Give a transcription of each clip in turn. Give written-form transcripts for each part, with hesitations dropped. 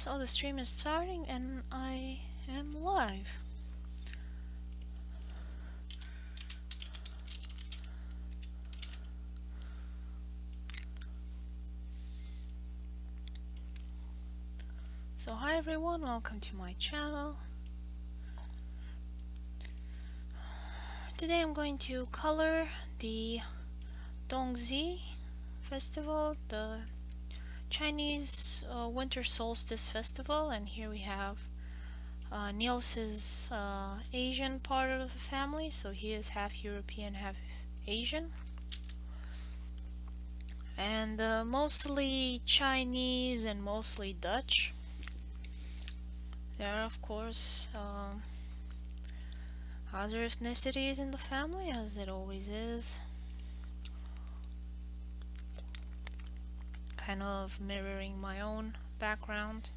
So the stream is starting and I am live. So hi everyone, welcome to my channel. Today I'm going to color the Dongzhi festival, the Chinese Winter Solstice festival, and here we have Niels's Asian part of the family, so he is half European, half Asian. And mostly Chinese and mostly Dutch. There are of course other ethnicities in the family, as it always is. Kind of mirroring my own background.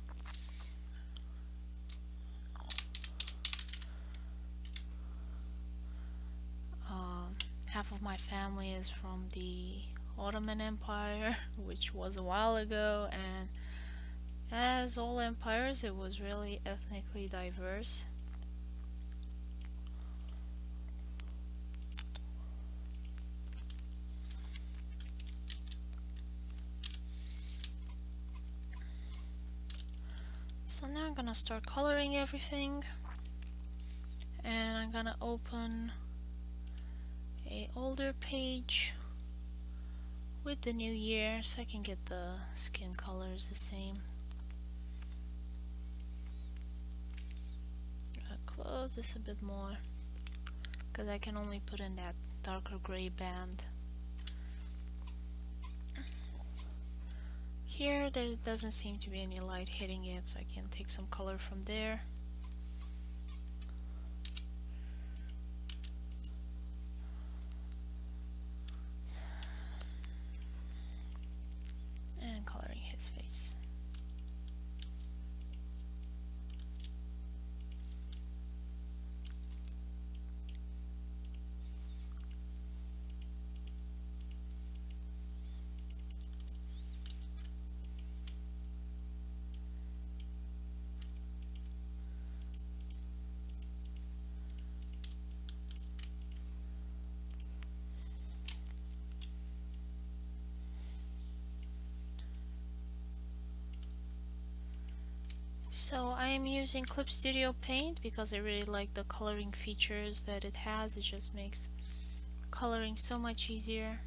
Half of my family is from the Ottoman Empire, which was a while ago, and as all empires, it was really ethnically diverse. So now I'm gonna start coloring everything, and I'm gonna open a older page with the new year so I can get the skin colors the same. I'll close this a bit more because I can only put in that darker gray band. Here there doesn't seem to be any light hitting it, so I can take some color from there. And coloring his face. So I am using Clip Studio Paint because I really like the coloring features that it has. It just makes coloring so much easier.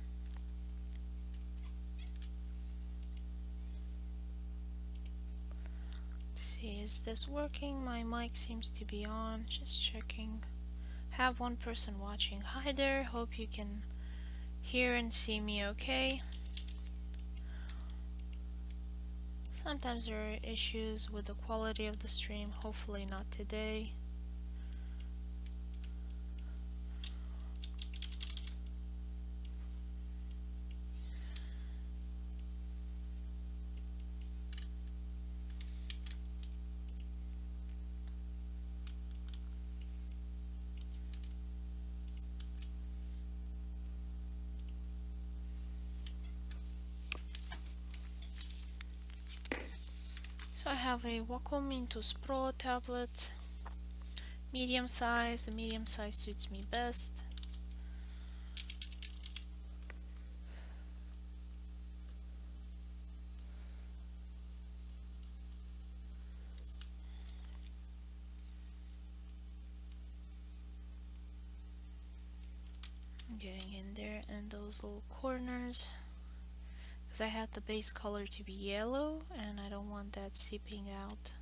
Let's see, is this working? My mic seems to be on. Just checking. Have one person watching. Hi there, hope you can hear and see me okay. Sometimes there are issues with the quality of the stream, hopefully not today. So I have a Wacom Intus Pro tablet, medium size. The medium size suits me best. Getting in there and those little corners, because I had the base color to be yellow and I don't want that seeping out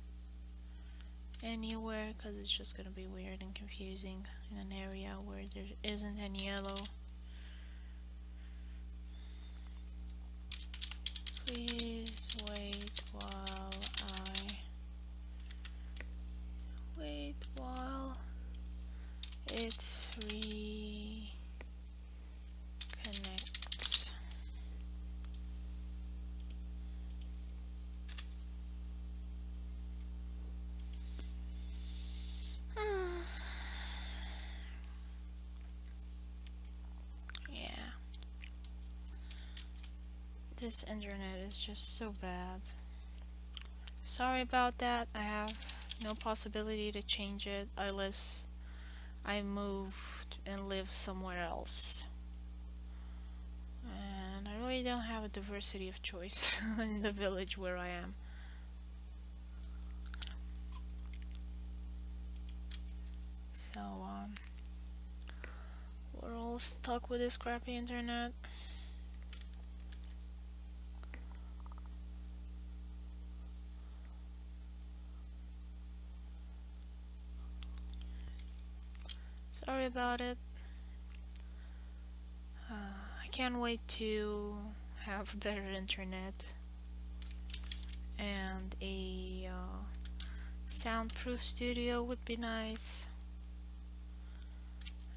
anywhere, because it's just going to be weird and confusing in an area where there isn't any yellow. Please wait while it reconnects. Yeah. This internet is just so bad. sorry about that. I have no possibility to change it unless I move and live somewhere else. And I really don't have a diversity of choice in the village where I am. So, we're all stuck with this crappy internet. Sorry about it. I can't wait to have better internet and a soundproof studio would be nice,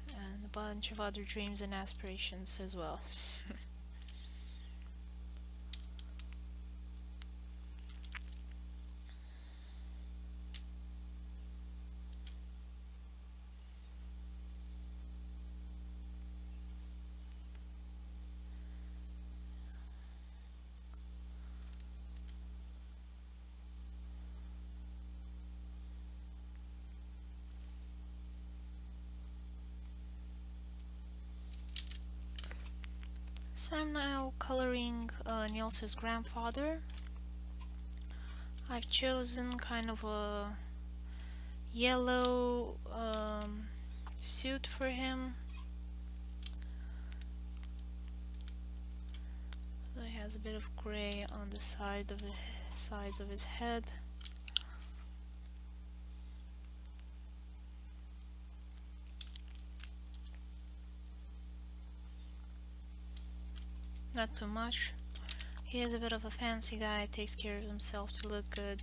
and a bunch of other dreams and aspirations as well. So I'm now coloring Niels's grandfather. I've chosen kind of a yellow suit for him. So he has a bit of gray on the sides of his head. Not too much. He is a bit of a fancy guy, takes care of himself to look good.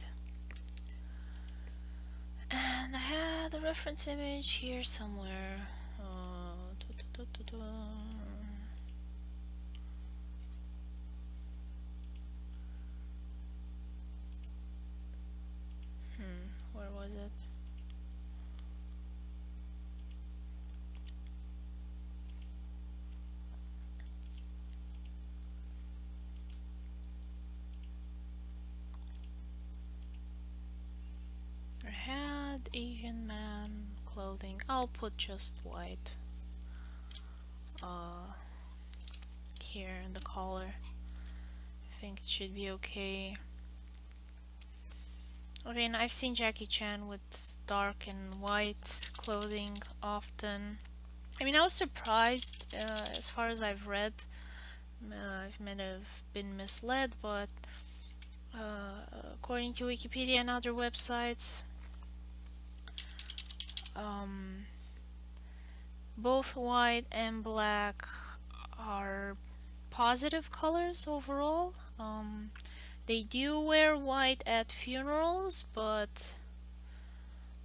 And I had the reference image here somewhere. Where was it? I had Asian man clothing. I'll put just white here in the collar. I think it should be okay. I mean, I've seen Jackie Chan with dark and white clothing often. I mean, I was surprised as far as I've read. I might have been misled, but according to Wikipedia and other websites, both white and black are positive colors overall. They do wear white at funerals, but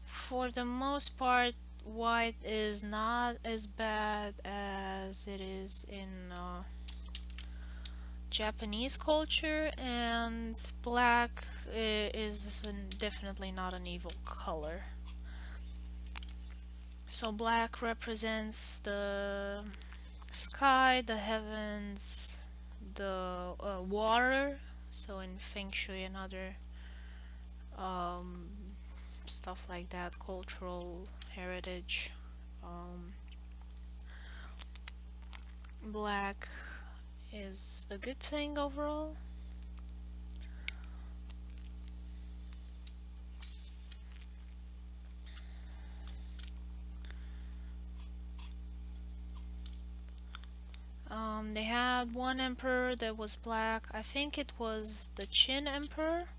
for the most part, white is not as bad as it is in Japanese culture, and black is definitely not an evil color. So black represents the sky, the heavens, the water. So in Feng Shui and other stuff like that, cultural heritage, black is a good thing overall. They had one emperor that was black. I think it was the Qin emperor,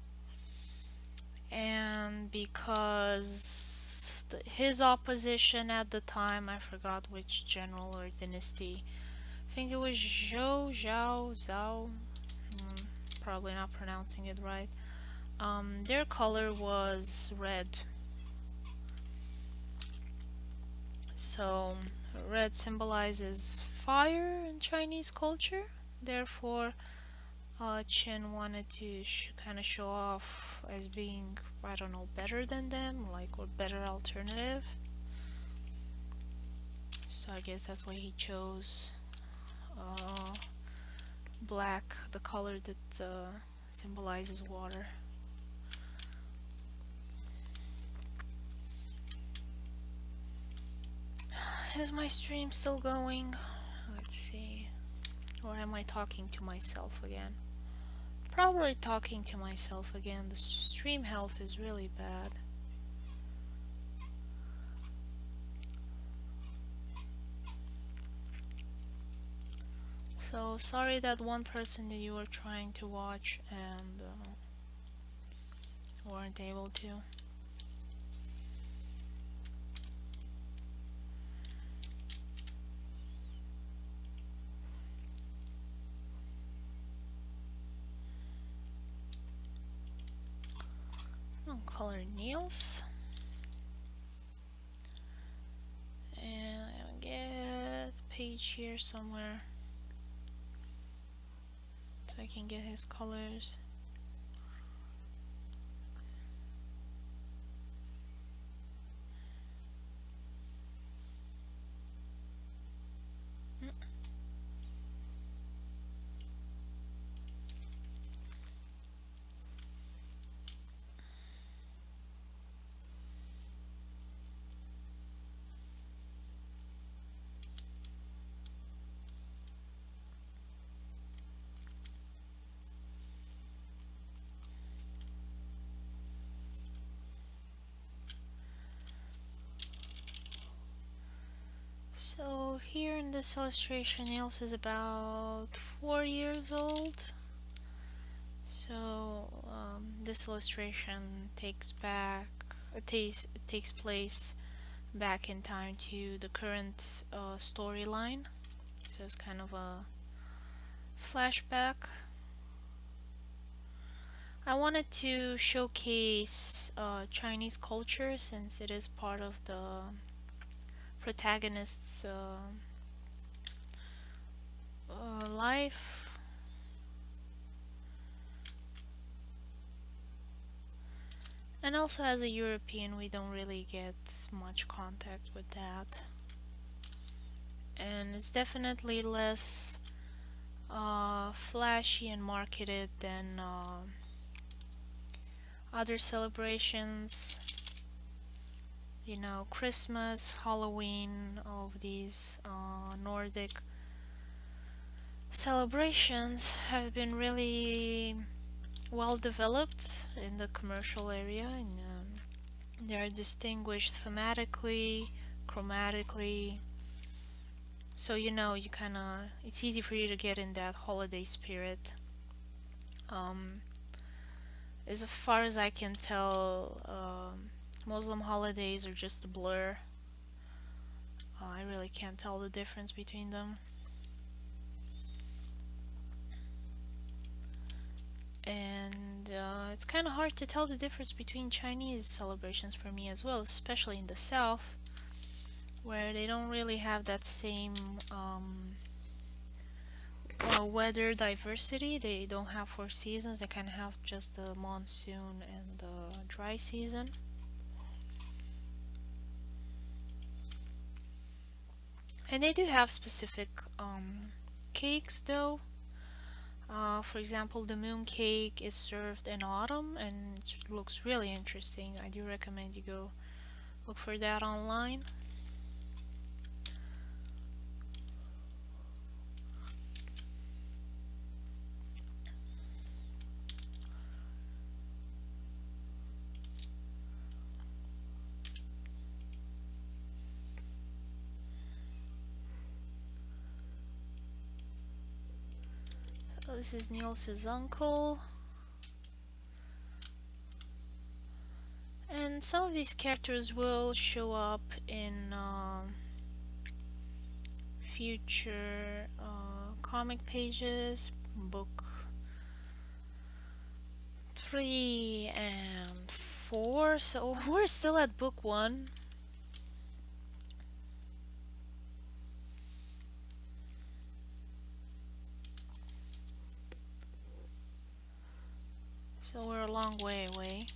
and because his opposition at the time, I forgot which general or dynasty, I think it was Zhao, probably not pronouncing it right. Their color was red. So red symbolizes fire in Chinese culture. Therefore, Qin wanted to kind of show off as being, I don't know, better than them, like, or better alternative. So I guess that's why he chose black, the color that symbolizes water. Is my stream still going? Let's see. Or am I talking to myself again? Probably talking to myself again. The stream health is really bad. So sorry that one person that you were trying to watch and weren't able to. I'll color nails. And I'm gonna get the page here somewhere so I can get his colors. So here in this illustration, Niels is about 4 years old. So this illustration takes place back in time to the current storyline. So it's kind of a flashback. I wanted to showcase Chinese culture since it is part of the protagonist's life. And also as a European we don't really get much contact with that. And it's definitely less flashy and marketed than other celebrations. You know, Christmas, Halloween, all of these Nordic celebrations have been really well developed in the commercial area, and they are distinguished thematically, chromatically. So you know, it's easy for you to get in that holiday spirit. As far as I can tell, Muslim holidays are just a blur. I really can't tell the difference between them. And it's kind of hard to tell the difference between Chinese celebrations for me as well, especially in the south, where they don't really have that same weather diversity. They don't have 4 seasons, they kind of have just the monsoon and the dry season. And they do have specific cakes though. For example, the moon cake is served in autumn and it looks really interesting. I do recommend you go look for that online. So this is Niels' uncle. And some of these characters will show up in future comic pages, book 3 and 4, so we're still at book 1. So we're a long way away.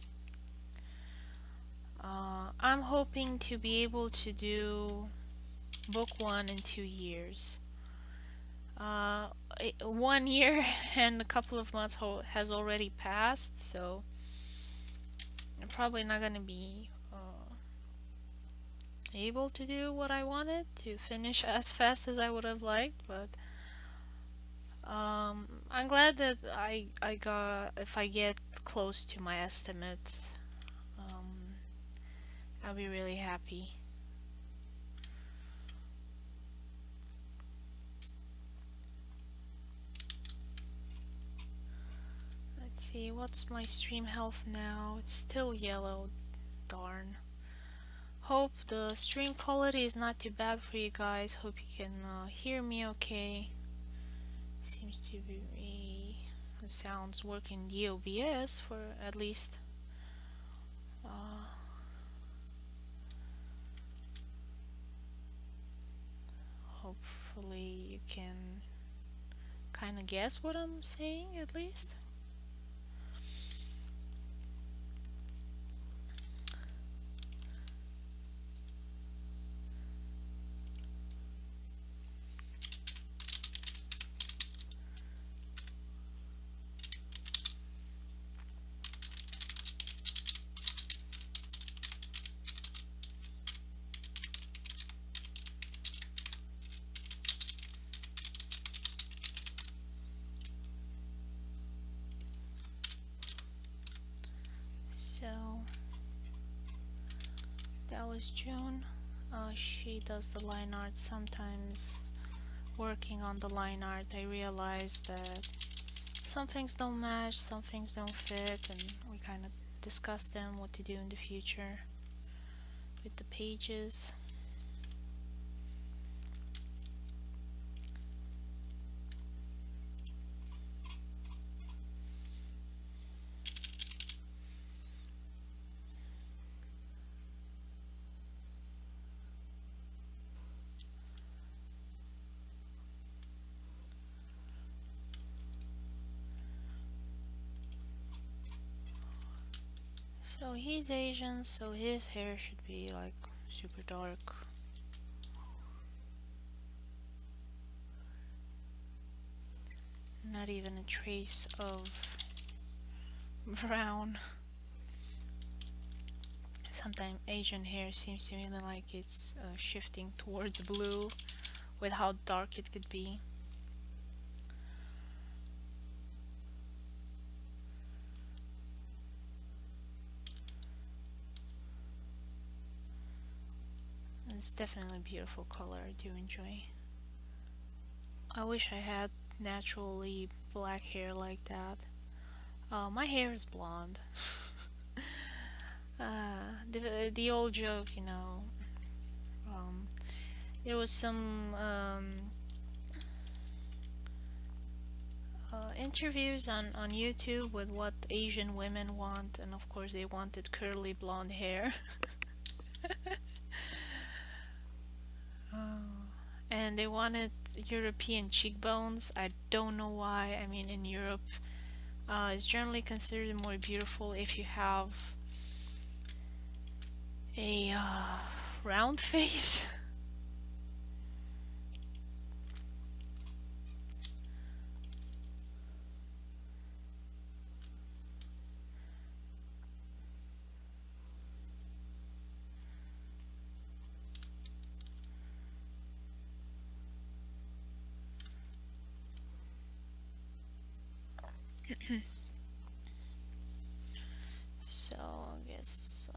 I'm hoping to be able to do book 1 in 2 years. 1 year and a couple of months has already passed, so I'm probably not gonna be able to do what I wanted to finish as fast as I would have liked, but I'm glad that I got, if I get close to my estimate, um, I'll be really happy. Let's see, what's my stream health now? It's still yellow, darn. Hope the stream quality is not too bad for you guys. Hope you can hear me okay. Seems to be the sounds working the OBS for at least. Hopefully you can kind of guess what I'm saying at least. So that was June. She does the line art sometimes. Working on the line art, I realized that some things don't match, some things don't fit, and we kind of discussed them, what to do in the future with the pages. So he's Asian, so his hair should be like super dark. Not even a trace of brown. Sometimes Asian hair seems to me like it's shifting towards blue with how dark it could be. It's definitely a beautiful color, I do enjoy. I wish I had naturally black hair like that. My hair is blonde. The old joke, you know. There was some interviews on YouTube with what Asian women want, and of course they wanted curly blonde hair. And they wanted European cheekbones. I don't know why. I mean, in Europe, it's generally considered more beautiful if you have a round face. So I guess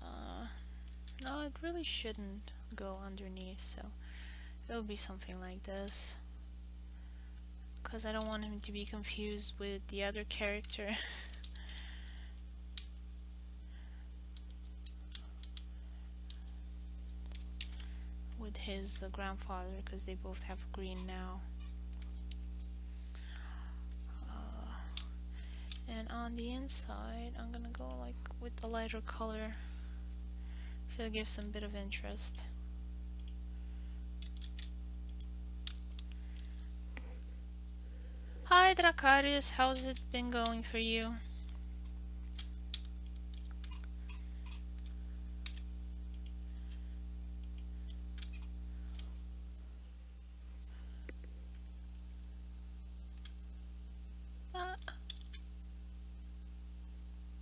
no, it really shouldn't go underneath, so it'll be something like this, because I don't want him to be confused with the other character. With his grandfather, because they both have green now. And on the inside, I'm gonna go like with the lighter color, so it gives some bit of interest. Hi Dracarius, how's it been going for you?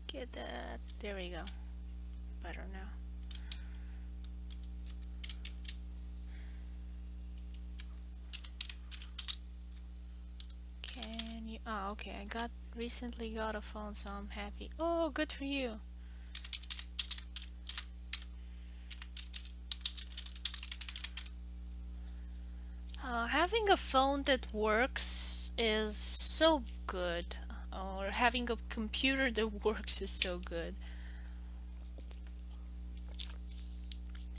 Get that. There we go. Better now. Oh, okay, I recently got a phone, so I'm happy. Oh, good for you. Having a phone that works is so good, or having a computer that works is so good.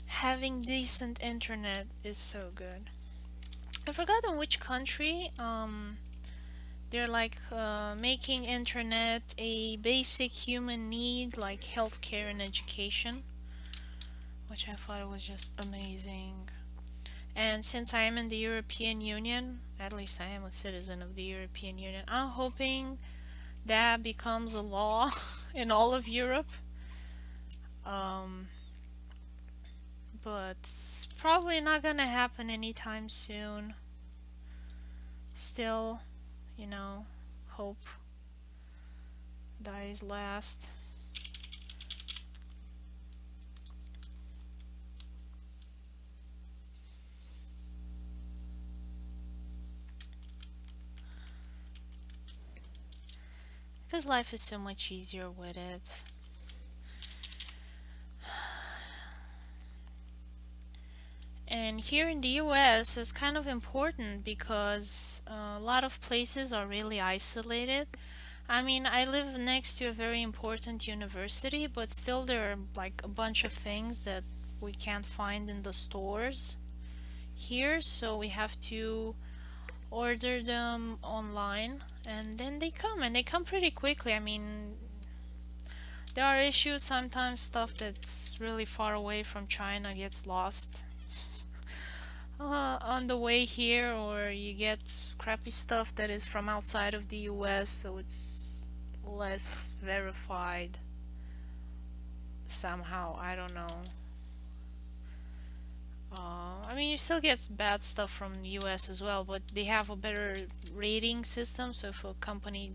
Having decent internet is so good. I forgot in which country they're like making internet a basic human need like healthcare and education, which I thought was just amazing. And since I am in the European Union, at least I am a citizen of the European Union, I'm hoping that becomes a law in all of Europe. Um, but it's probably not gonna happen anytime soon. Still, you know, hope dies last. Because life is so much easier with it. And here in the US it's kind of important because a lot of places are really isolated. I mean, I live next to a very important university, but still there are like a bunch of things that we can't find in the stores here, so we have to order them online, and then they come, and they come pretty quickly. I mean, there are issues sometimes, stuff that's really far away from China gets lost on the way here, or you get crappy stuff that is from outside of the US, so it's less verified somehow. I don't know. I mean, you still get bad stuff from the US as well, but they have a better rating system, so if a company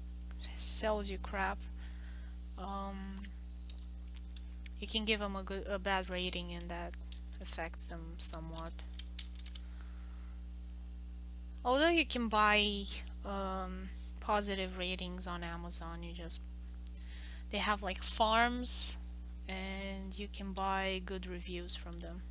sells you crap, you can give them a bad rating, and that affects them somewhat. Although you can buy positive ratings on Amazon, they have like farms, and you can buy good reviews from them.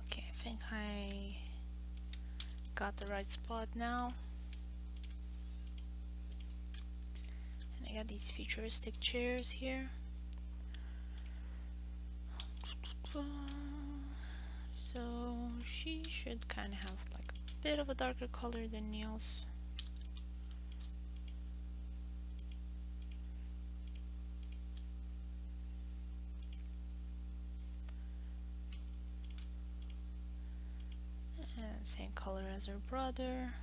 Okay, I think I got the right spot now. And I got these futuristic chairs here. So she should kind of have like a bit of a darker color than Neil's. And same color as her brother.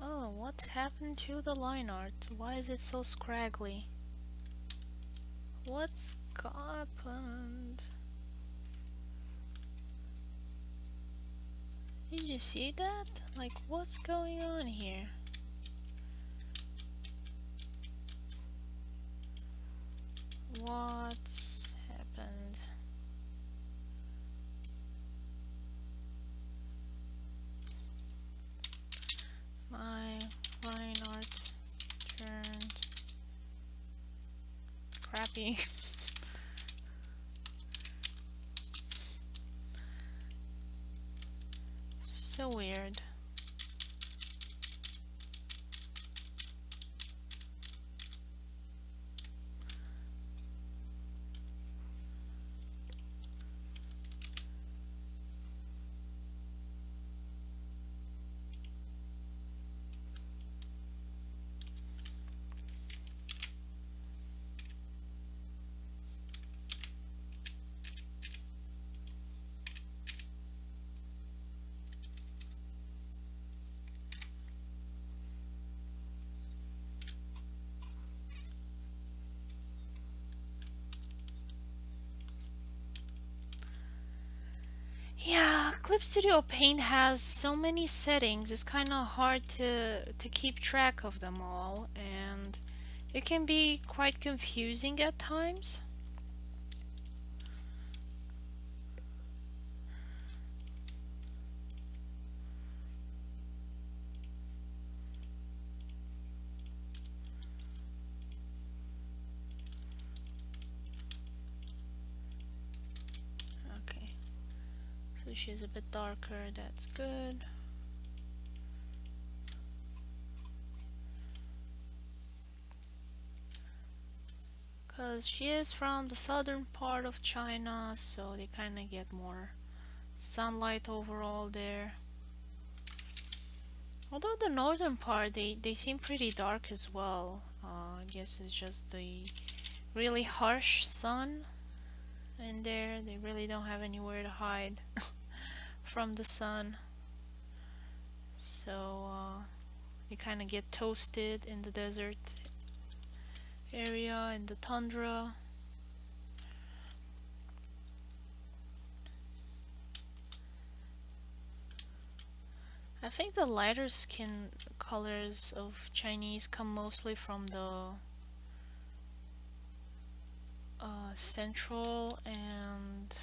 Oh, what's happened to the line art? Why is it so scraggly? What's happened? Did you see that? Like, what's going on here? What's happened? My line art turned crappy. So weird. Yeah, Clip Studio Paint has so many settings. It's kind of hard to keep track of them all, and it can be quite confusing at times. Okay, so she's a bit darker. That's good. Because she is from the southern part of China, so they kind of get more sunlight overall there. Although the northern part, they seem pretty dark as well. I guess it's just the really harsh sun in there. They really don't have anywhere to hide from the sun. So you kind of get toasted in the desert area, in the tundra. I think the lighter skin colors of Chinese come mostly from the central and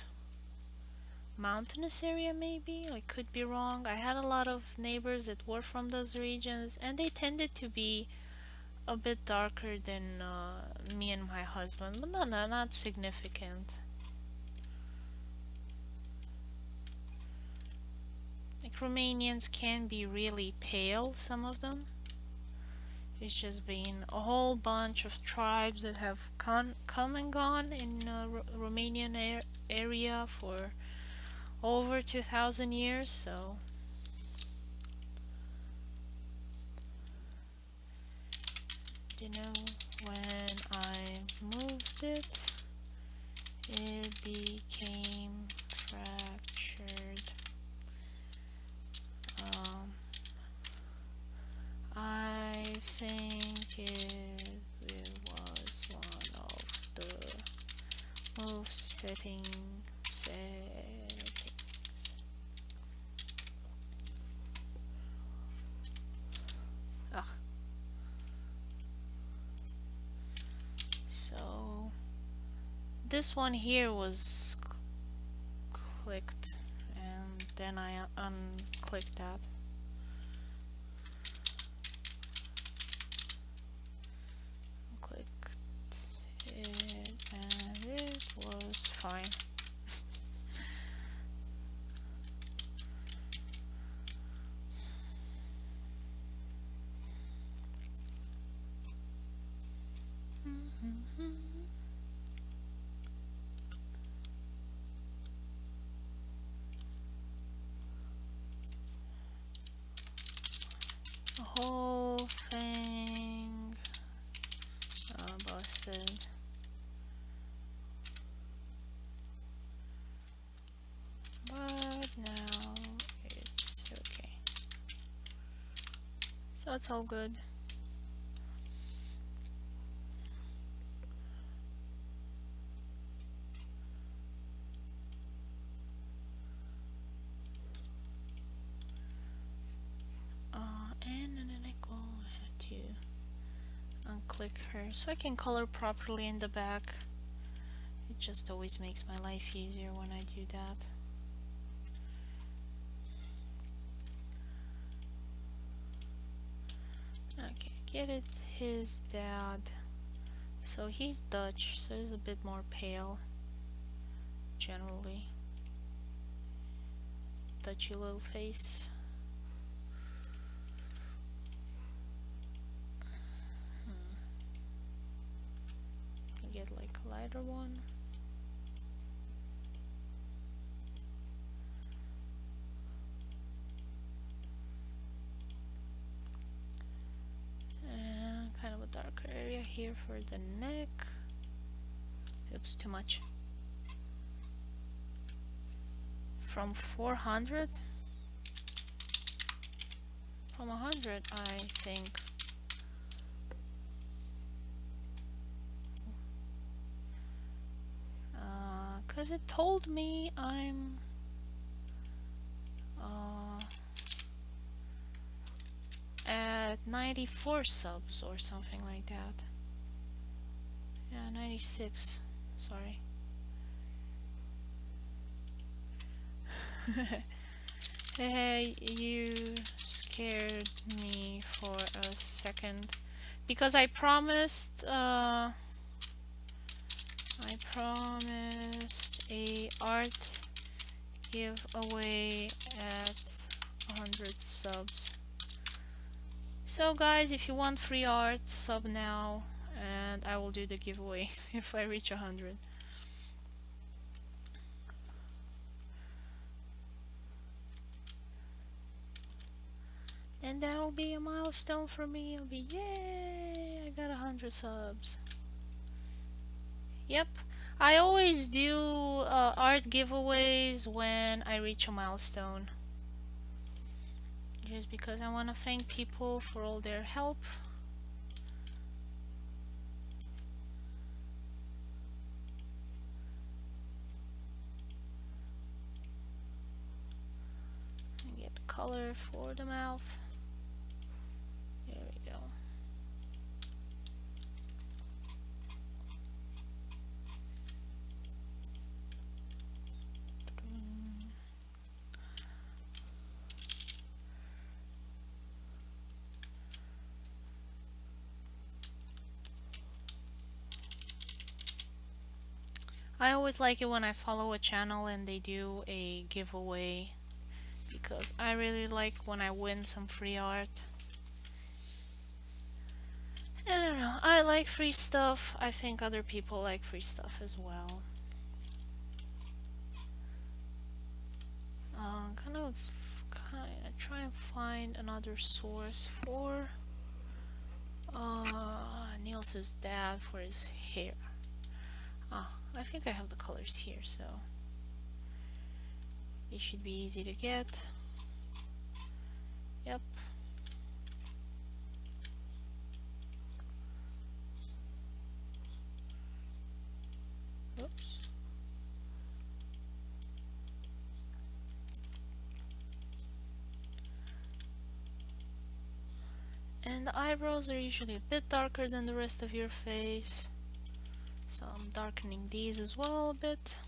mountainous area, maybe. I could be wrong. I had a lot of neighbors that were from those regions, and they tended to be a bit darker than me and my husband, but not significant. Like Romanians can be really pale, some of them. It's just been a whole bunch of tribes that have come and gone in Romanian area for over 2,000 years, so you know, when I moved it, it became fractured. I think it was one of the move settings. Ugh. So this one here was clicked, and then I unclicked that. And it was fine. The whole thing busted. But now it's okay. So it's all good. And then I have to unclick her so I can color properly in the back. It just always makes my life easier when I do that. Okay, get it, his dad. So he's Dutch, so he's a bit more pale, generally. Dutchy little face. get like a lighter one. And kind of a darker area here for the neck. Oops, too much. From 400? From 100, I think. Because it told me I'm at 94 subs or something like that. Yeah, 96. Sorry. Hey, you scared me for a second because I promised a art giveaway at 100 subs. So guys, if you want free art, sub now and I will do the giveaway if I reach 100. And that'll be a milestone for me. It'll be, yay, I got 100 subs. Yep, I always do art giveaways when I reach a milestone. Just because I want to thank people for all their help. And get color for the mouth. There we go. I always like it when I follow a channel and they do a giveaway because I really like when I win some free art. I don't know, I like free stuff. I think other people like free stuff as well. Kind of try and find another source for Niels's dad for his hair. I think I have the colors here, so they should be easy to get. Yep. Oops. And the eyebrows are usually a bit darker than the rest of your face, so I'm darkening these as well a bit.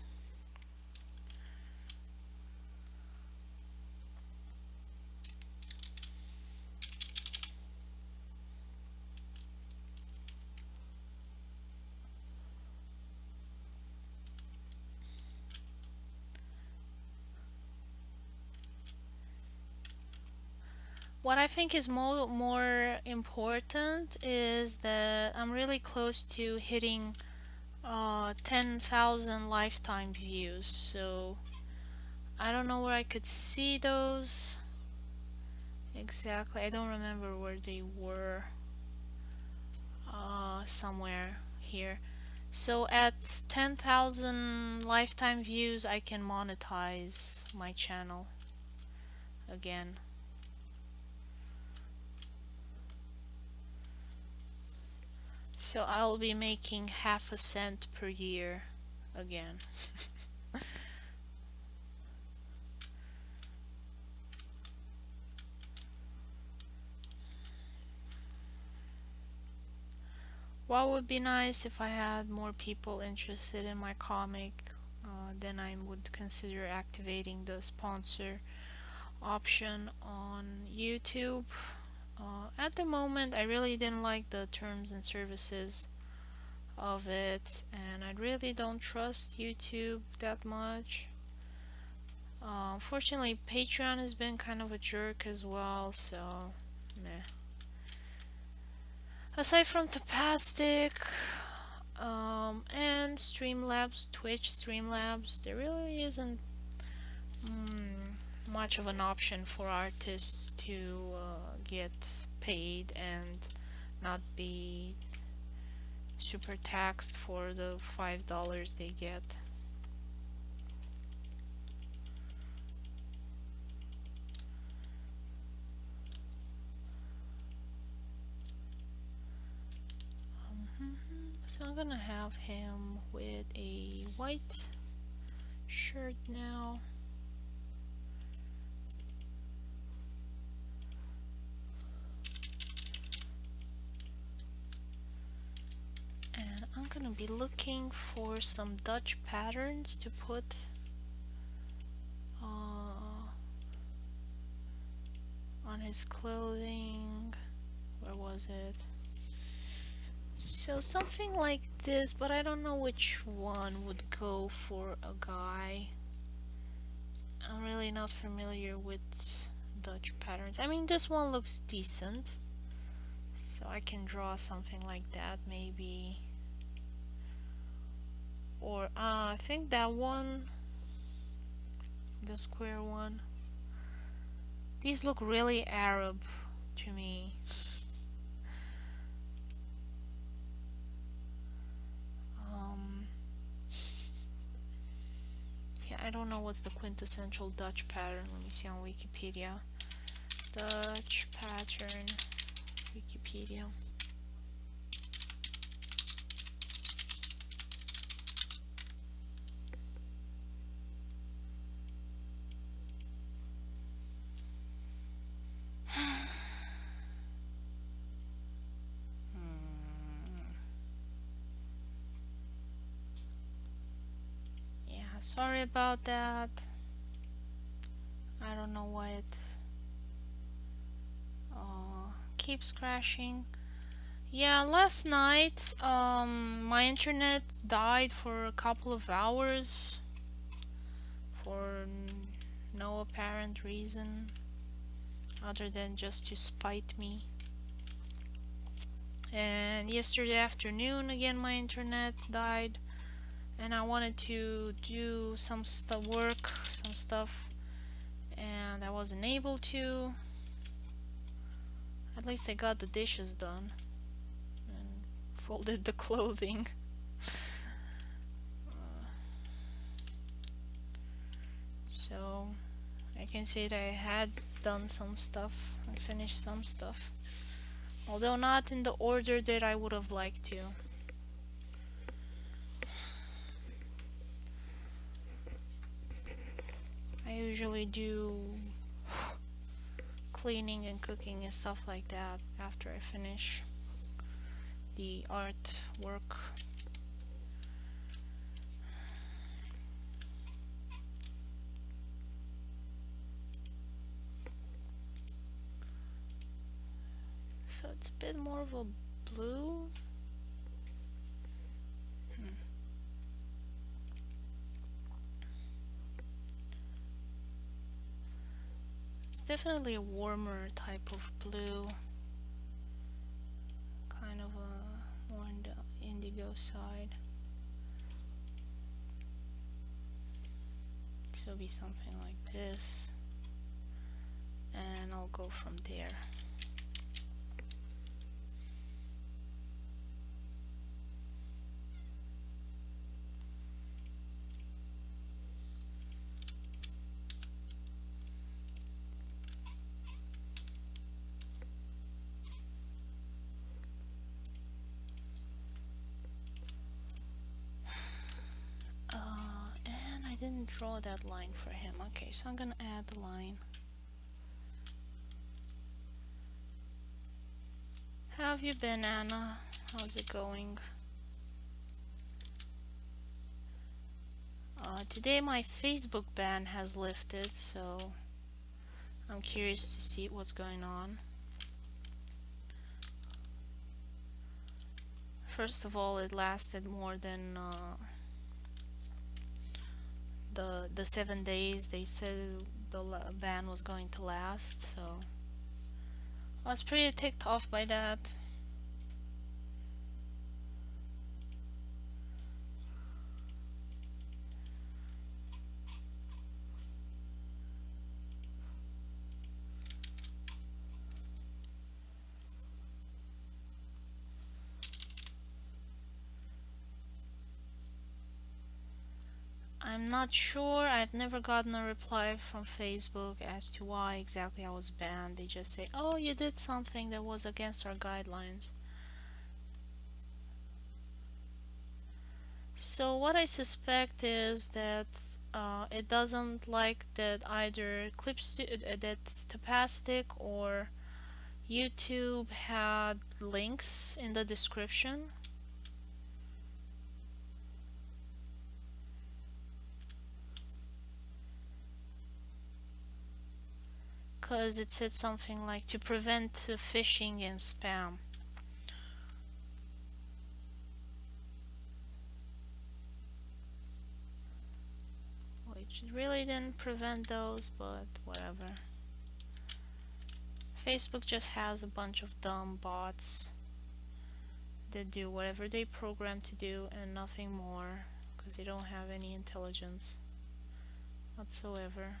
What I think is more important is that I'm really close to hitting 10,000 lifetime views, so I don't know where I could see those exactly. I don't remember where they were. Somewhere here. So at 10,000 lifetime views I can monetize my channel again. So I'll be making half a cent per year again. What would be nice if I had more people interested in my comic, then I would consider activating the sponsor option on YouTube. At the moment I really didn't like the terms and services of it, and I really don't trust YouTube that much. Unfortunately Patreon has been kind of a jerk as well, so meh. Aside from Tapastic, Streamlabs, Twitch Streamlabs, there really isn't much of an option for artists to get paid and not be super taxed for the $5 they get. So I'm gonna have him with a white shirt now. And I'm gonna be looking for some Dutch patterns to put on his clothing. Where was it? So something like this, but I don't know which one would go for a guy. I'm really not familiar with Dutch patterns. I mean, this one looks decent, so I can draw something like that maybe. Or I think that one, the square one. These look really Arab to me. Yeah, I don't know what's the quintessential Dutch pattern. Let me see on Wikipedia. Dutch pattern, Wikipedia. Sorry about that. I don't know why it keeps crashing. Yeah, last night my internet died for a couple of hours for no apparent reason other than just to spite me. And yesterday afternoon again my internet died, and I wanted to do some work, some stuff, and I wasn't able to. At least I got the dishes done and folded the clothing. So I can say that I had done some stuff and finished some stuff, although not in the order that I would have liked to. I usually do cleaning and cooking and stuff like that after I finish the art work. So it's a bit more of a blue. Definitely a warmer type of blue, kind of a more on the indigo side. So it'll be something like this, and I'll go from there. Didn't draw that line for him. Okay, so I'm gonna add the line. How have you been, Anna? How's it going? Today my Facebook ban has lifted, so I'm curious to see what's going on. First of all, it lasted more than the 7 days they said the ban was going to last, so I was pretty ticked off by that. I'm not sure. I've never gotten a reply from Facebook as to why exactly I was banned. They just say, oh, you did something that was against our guidelines. So what I suspect is that it doesn't like that either that Tapastic or YouTube had links in the description. Because it said something like to prevent phishing and spam. Which really didn't prevent those, but whatever. Facebook just has a bunch of dumb bots that do whatever they program to do and nothing more, because they don't have any intelligence whatsoever.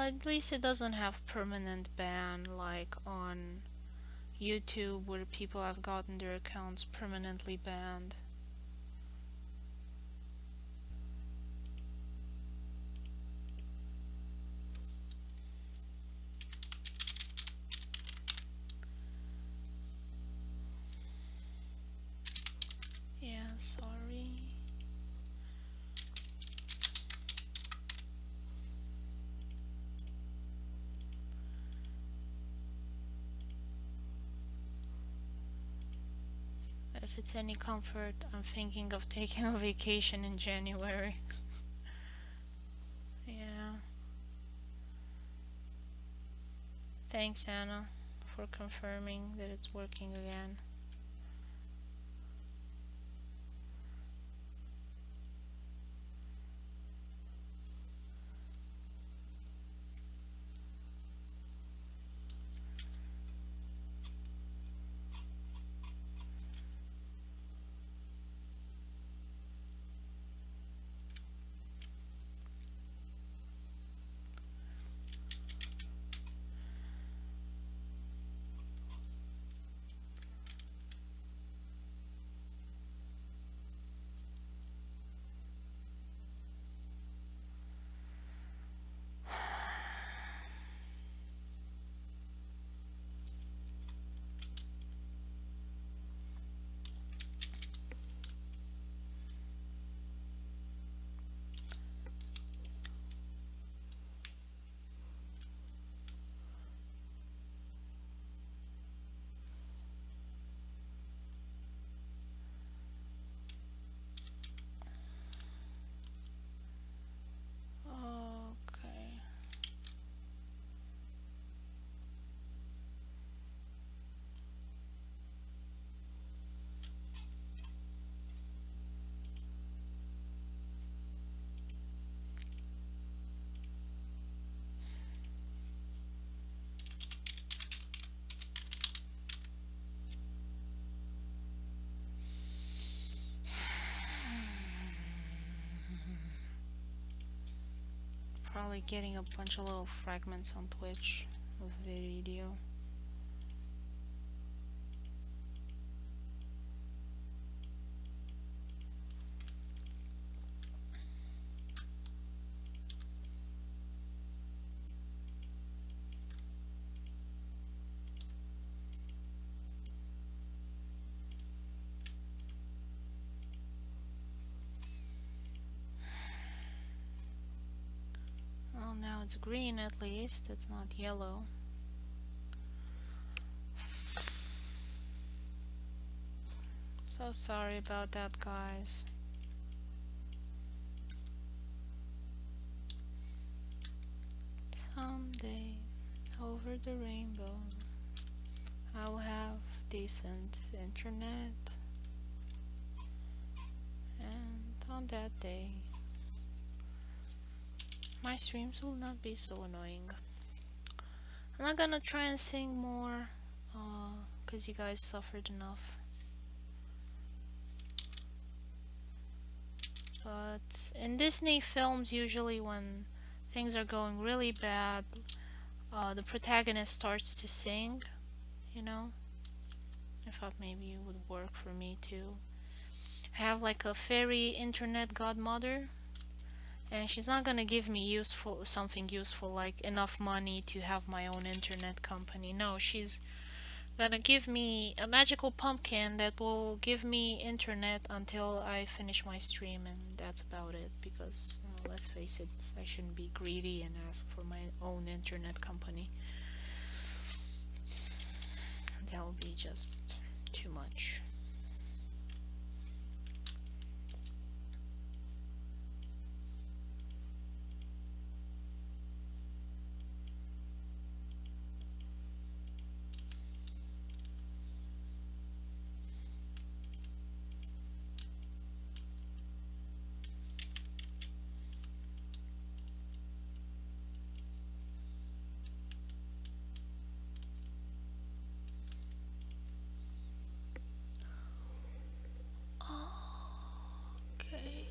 At least it doesn't have permanent ban like on YouTube, where people have gotten their accounts permanently banned. Yeah, sorry. If it's any comfort, I'm thinking of taking a vacation in January. Yeah. Thanks, Anna, for confirming that it's working again. Okay. Probably getting a bunch of little fragments on Twitch of video. Now it's green at least, it's not yellow. So sorry about that, guys. Someday, over the rainbow, I'll have decent internet. And on that day, my streams will not be so annoying. I'm not gonna try and sing more, cause you guys suffered enough. But in Disney films, usually when things are going really bad, the protagonist starts to sing, you know? I thought maybe it would work for me too. I have like a fairy internet godmother, and she's not gonna give me something useful like enough money to have my own internet company. No, she's gonna give me a magical pumpkin that will give me internet until I finish my stream, and that's about it, because let's face it, I shouldn't be greedy and ask for my own internet company. That would be just too much. Okay.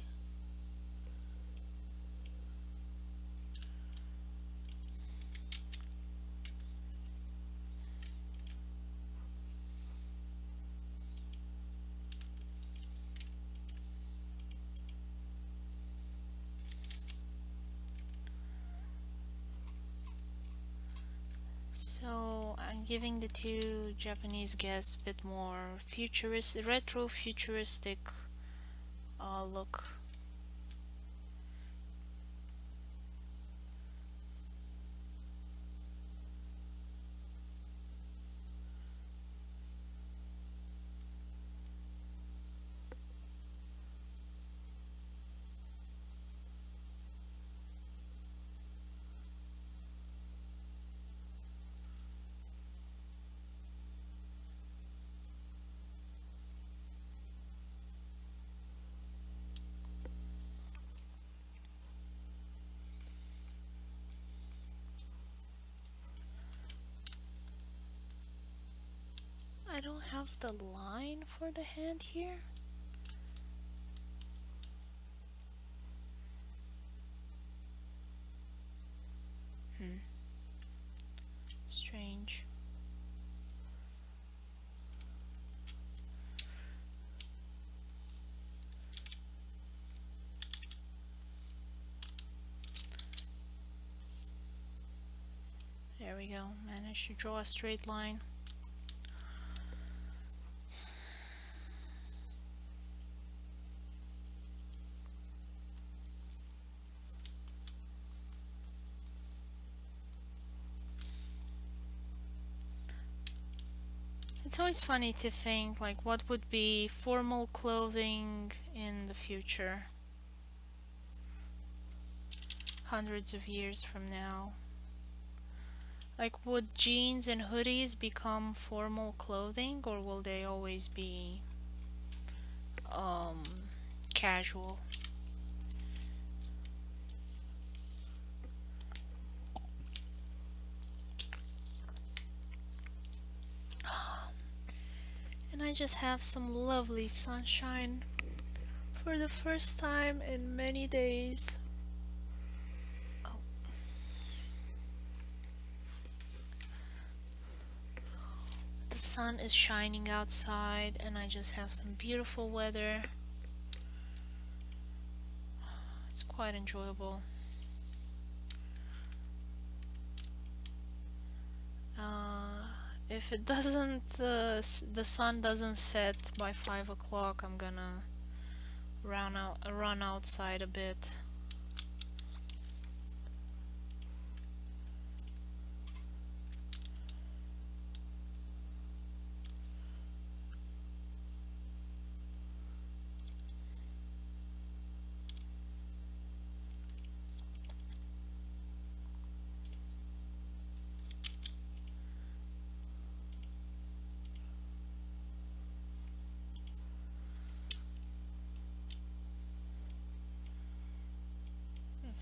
So I'm giving the two Japanese guests a bit more retro futuristic look. I don't have the line for the hand here. Strange. There we go. Managed to draw a straight line. It's always funny to think like what would be formal clothing in the future, hundreds of years from now. Like, would jeans and hoodies become formal clothing, or will they always be casual? And I just have some lovely sunshine for the first time in many days. Oh. The sun is shining outside and I just have some beautiful weather. It's quite enjoyable. If it doesn't, the sun doesn't set by 5 o'clock, I'm gonna run outside a bit.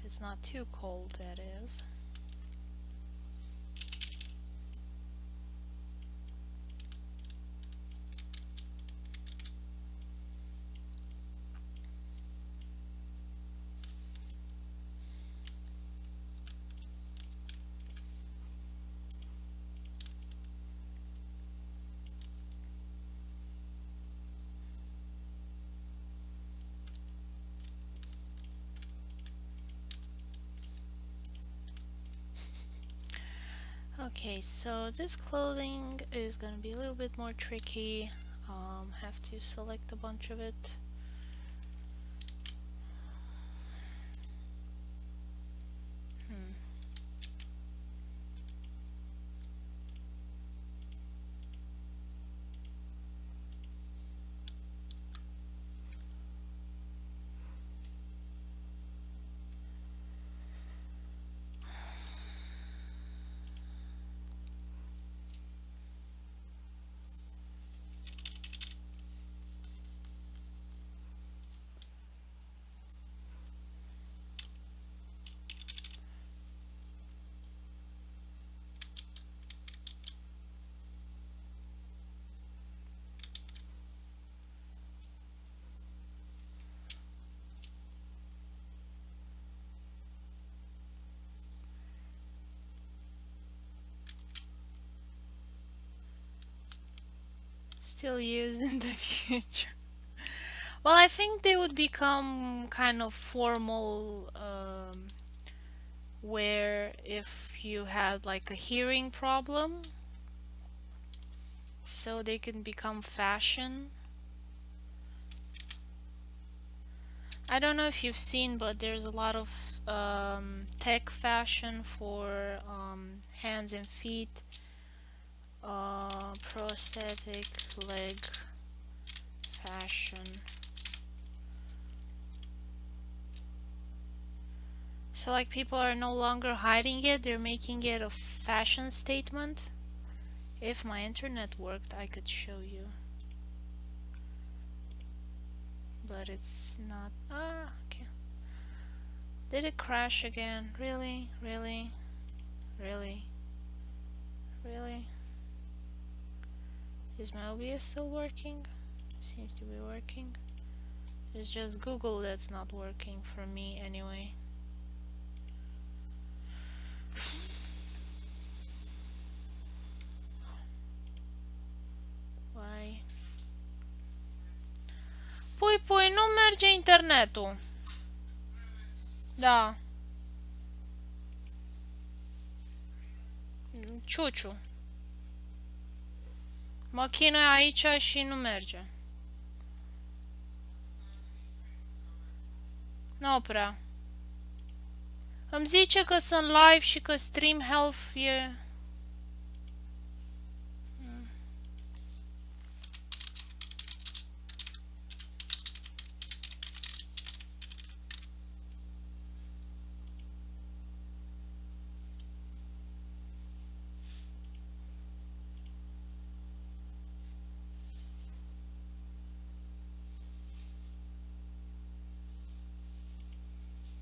it's not too cold, that is. Okay, so this clothing is gonna be a little bit more tricky. Have to select a bunch of it. Still used in the future. Well, I think they would become kind of formal, where if you had like a hearing problem, so they can become fashion. I don't know if you've seen, but there's a lot of tech fashion for hands and feet, prosthetic leg fashion. So like people are no longer hiding it, they're making it a fashion statement. If my internet worked, I could show you. But it's not. Ah, okay. Did it crash again? Really? Really? Really? Really? Is my OBS still working? Seems to be working. It's just Google that's not working for me anyway. Why? Pui, nu merge internetul. Da. Ciuciu. Mă chinui aici și nu merge. Nu prea. Îmi zice că sunt live și că stream health e...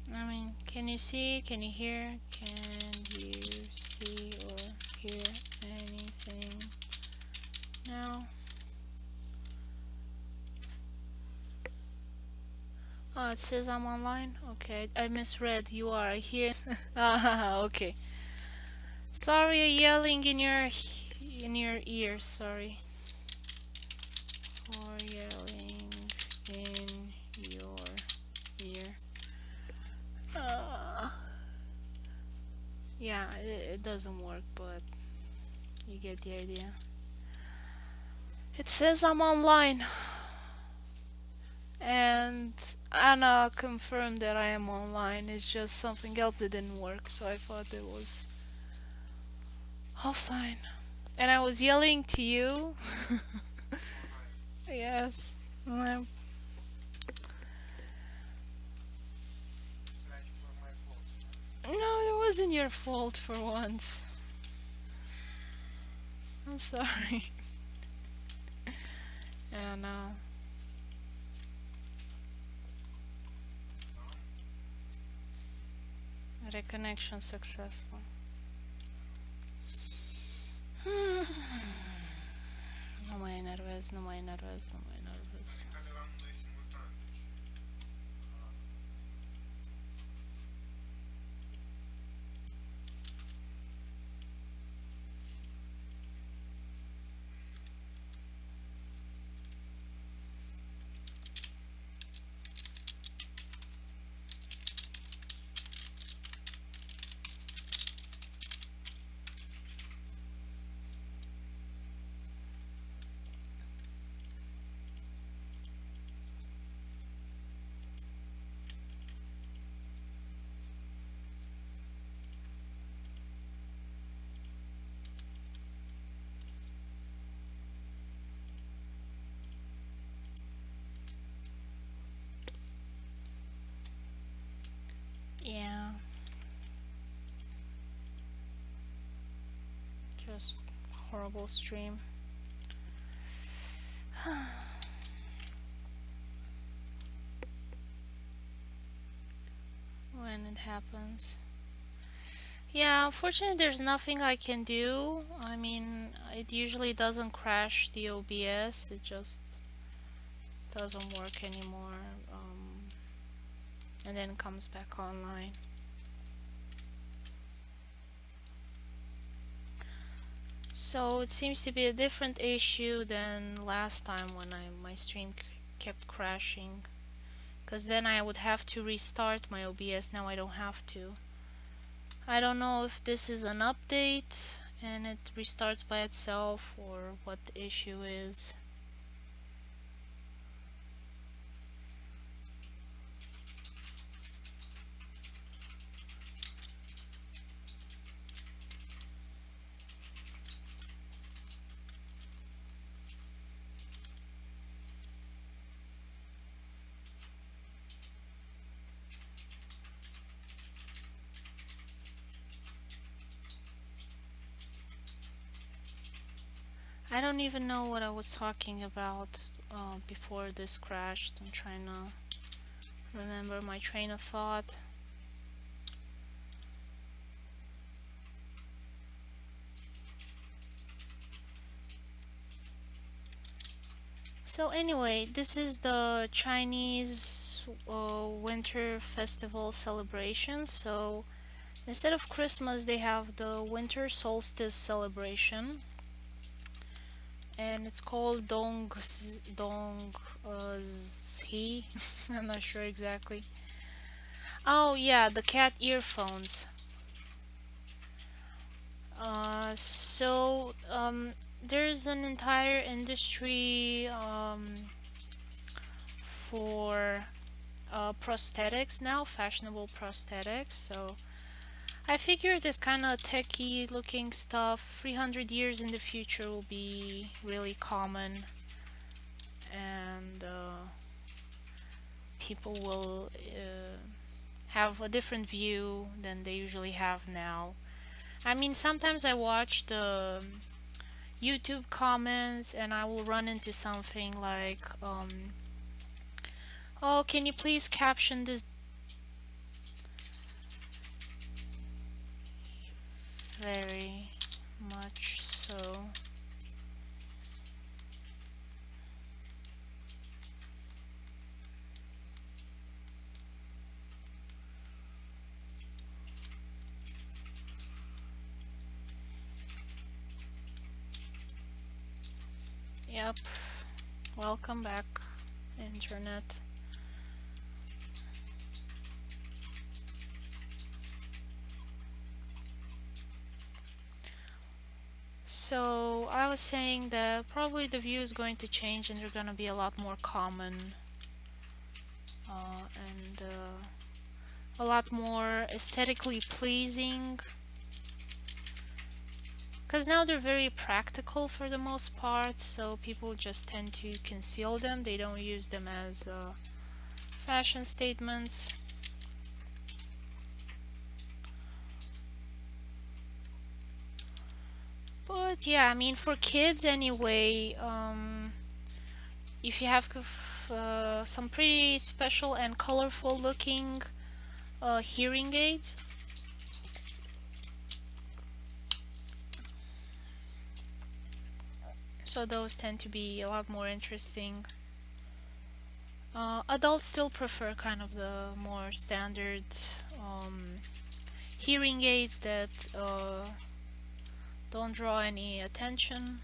I mean, can you see? Can you hear? Can you see or hear anything now? Oh, it says I'm online? Okay, I misread. You are here. Ah, okay. Sorry, yelling in your ear. Sorry. For yelling in your ear. Yeah, it doesn't work, but you get the idea. It says I'm online, and Anna confirmed that I am online. It's just something else that didn't work, so I thought it was offline. And I was yelling to you. Yes. No, it wasn't your fault for once. I'm sorry. Yeah, no. Reconnection successful. No mai enervez, nu mai enervez, nu mai enervez. Yeah. Just horrible stream. When it happens. Yeah, unfortunately there's nothing I can do. I mean, it usually doesn't crash the OBS, it just doesn't work anymore. And then comes back online. So it seems to be a different issue than last time when my stream kept crashing. Because then I would have to restart my OBS, now I don't have to. I don't know if this is an update and it restarts by itself or what the issue is. I don't even know what I was talking about before this crashed. I'm trying to remember my train of thought. So anyway, this is the Chinese winter festival celebration. So instead of Christmas, they have the winter solstice celebration. And it's called Dongzhi. I'm not sure exactly. Oh yeah, the cat earphones. There's an entire industry for prosthetics now, fashionable prosthetics. So I figure this kind of techie looking stuff 300 years in the future will be really common, and people will have a different view than they usually have now. I mean, sometimes I watch the YouTube comments and I will run into something like, oh, can you please caption this? Very much so. Yep. Welcome back, internet. So I was saying that probably the view is going to change and they're going to be a lot more common and a lot more aesthetically pleasing, because now they're very practical for the most part, so people just tend to conceal them. They don't use them as fashion statements. But yeah, I mean, for kids anyway, if you have some pretty special and colorful looking hearing aids, so those tend to be a lot more interesting. Adults still prefer kind of the more standard hearing aids that don't draw any attention.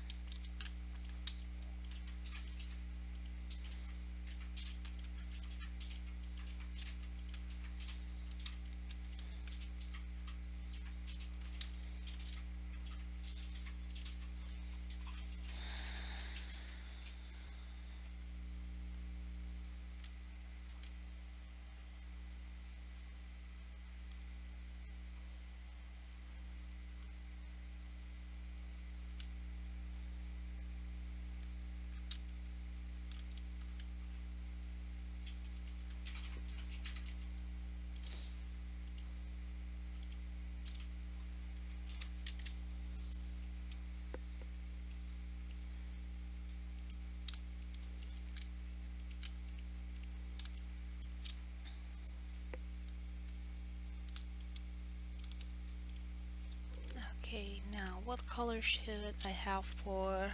Okay, now what color should I have for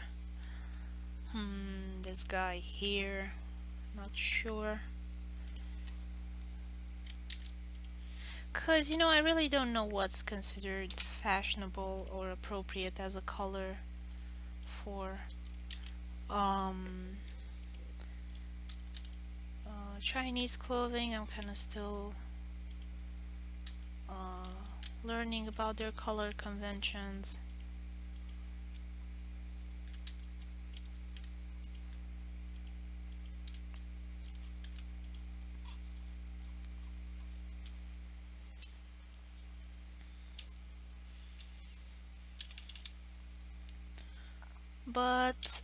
this guy here? Not sure. Cause I really don't know what's considered fashionable or appropriate as a color for Chinese clothing. I'm kind of still learning about their color conventions. But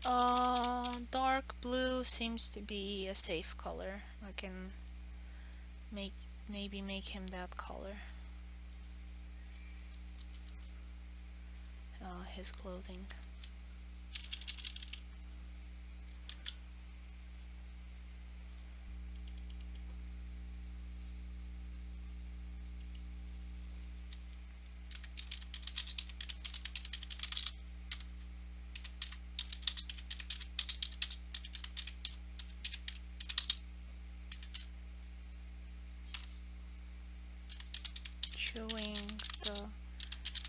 dark blue seems to be a safe color. I can maybe make him that color. His clothing. Showing the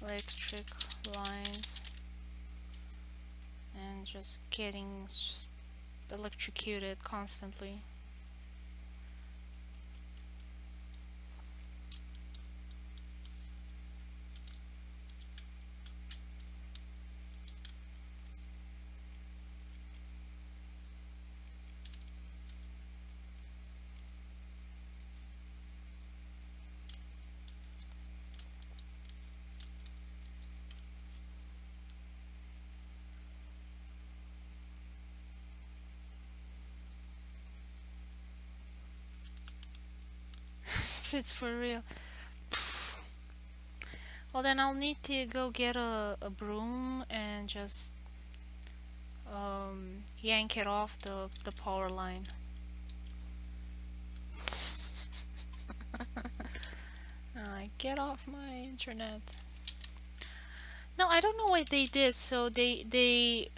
electric lines and just getting electrocuted constantly. It's for real. Well, then I'll need to go get a broom and just yank it off the power line. Get off my internet. No, I don't know what they did. So they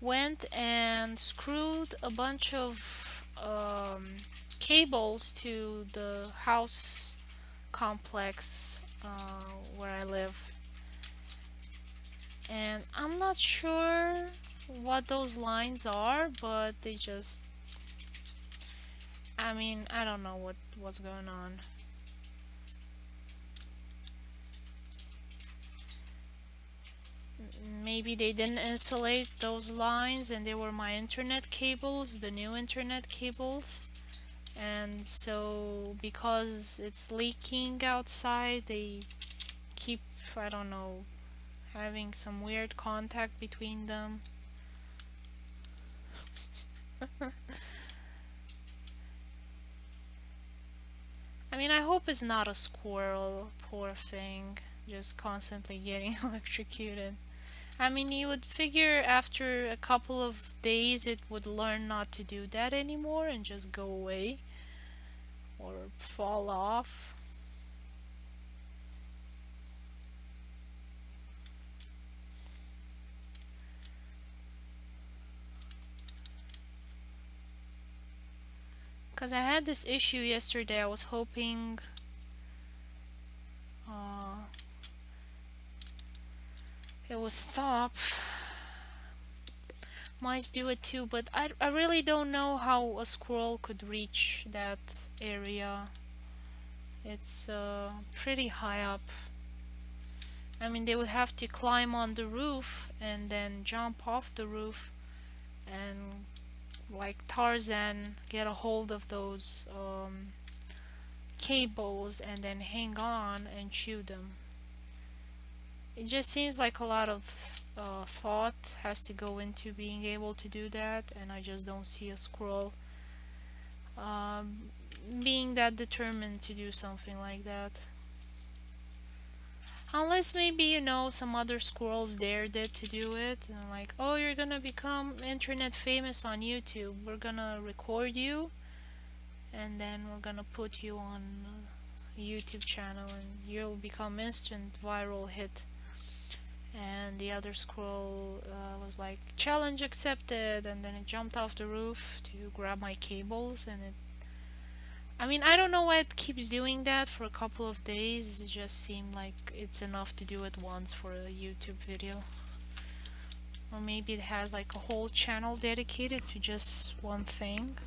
went and screwed a bunch of cables to the house complex where I live, and I'm not sure what those lines are, but they just, I mean, I don't know what's going on. Maybe they didn't insulate those lines and they were my internet cables, the new internet cables. And so because it's leaking outside, they keep, I don't know, having some weird contact between them. I mean, I hope it's not a squirrel, poor thing, just constantly getting electrocuted. I mean, you would figure after a couple of days it would learn not to do that anymore and just go away or fall off. Because I had this issue yesterday. I was hoping it would stop. Mice do it too, but I really don't know how a squirrel could reach that area. It's pretty high up. I mean, they would have to climb on the roof and then jump off the roof and, like Tarzan, get a hold of those cables and then hang on and chew them. It just seems like a lot of thought has to go into being able to do that, and I just don't see a squirrel being that determined to do something like that. Unless maybe, you know, some other squirrels dared it to do it, and like, oh, you're gonna become internet famous on YouTube. We're gonna record you, and then we're gonna put you on a YouTube channel, and you'll become instant viral hit. And the other squirrel was like, challenge accepted, and then it jumped off the roof to grab my cables, and it, I mean, I don't know why it keeps doing that for a couple of days. It just seemed like it's enough to do it once for a YouTube video. Or maybe it has like a whole channel dedicated to just one thing,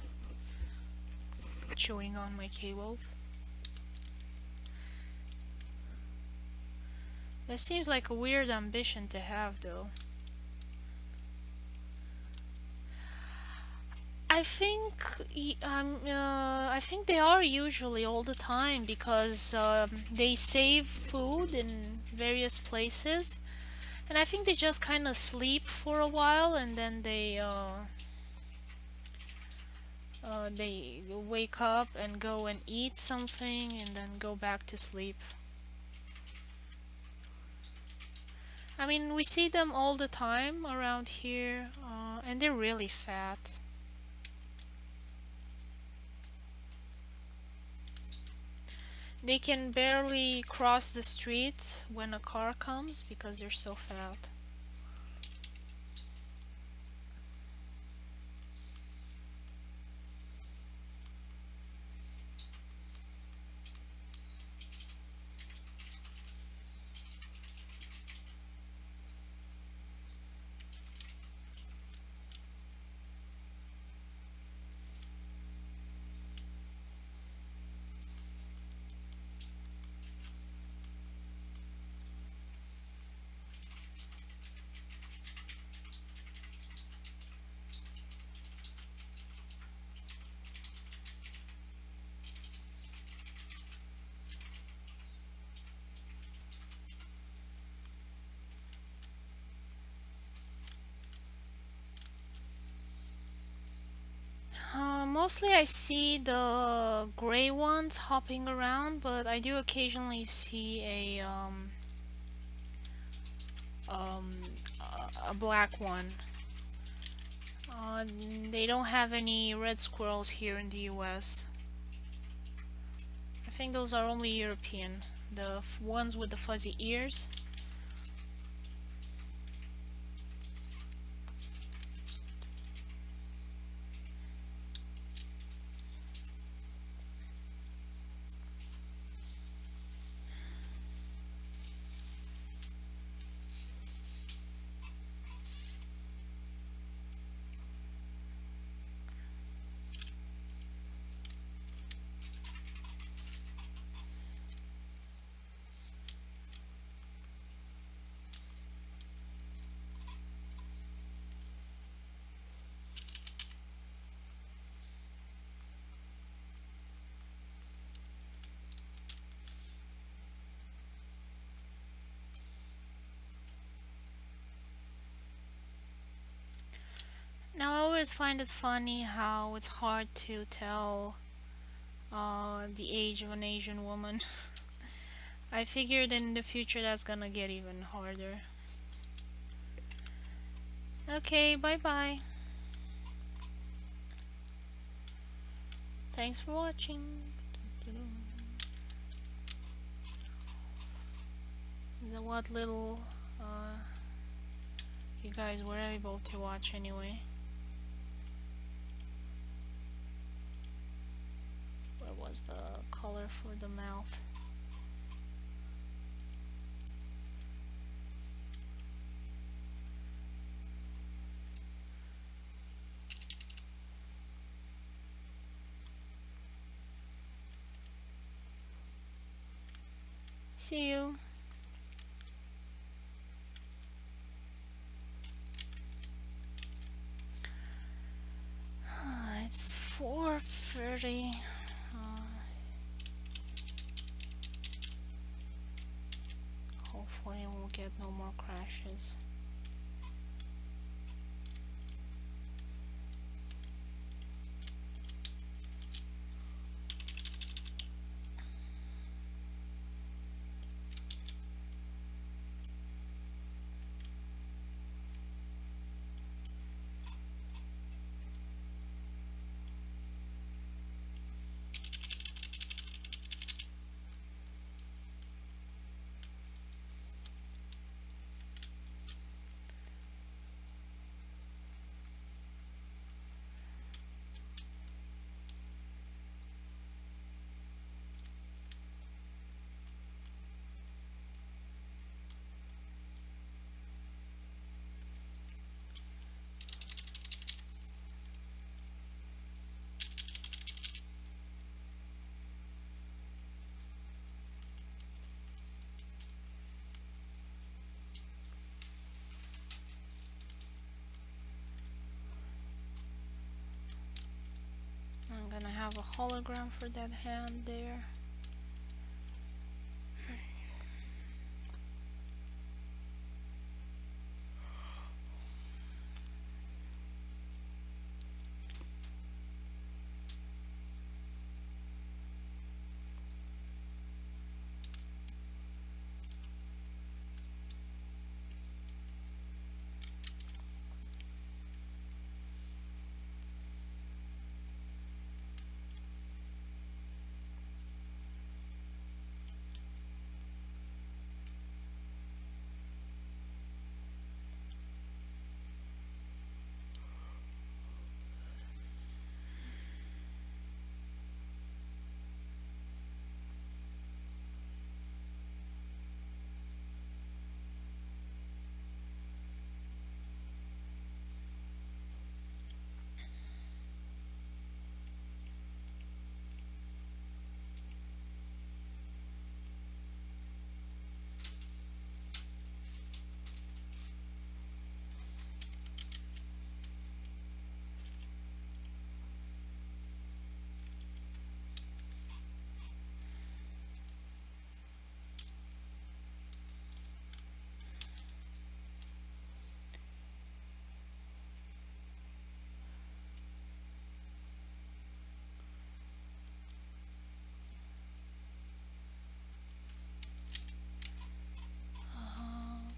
chewing on my cables. That seems like a weird ambition to have, though. I think they are usually all the time, because they save food in various places, and I think they just kind of sleep for a while, and then they wake up and go and eat something and then go back to sleep. I mean, we see them all the time around here, and they're really fat. They can barely cross the street when a car comes because they're so fat. Mostly I see the gray ones hopping around, but I do occasionally see a black one. They don't have any red squirrels here in the US. I think those are only European, the ones with the fuzzy ears. Now, I always find it funny how it's hard to tell the age of an Asian woman. I figured in the future that's gonna get even harder. Okay, bye-bye. Thanks for watching. What little you guys were able to watch anyway. was the color for the mouth. See you. It's 4:30. Hopefully we'll get no more crashes. I'm gonna have a hologram for that hand there.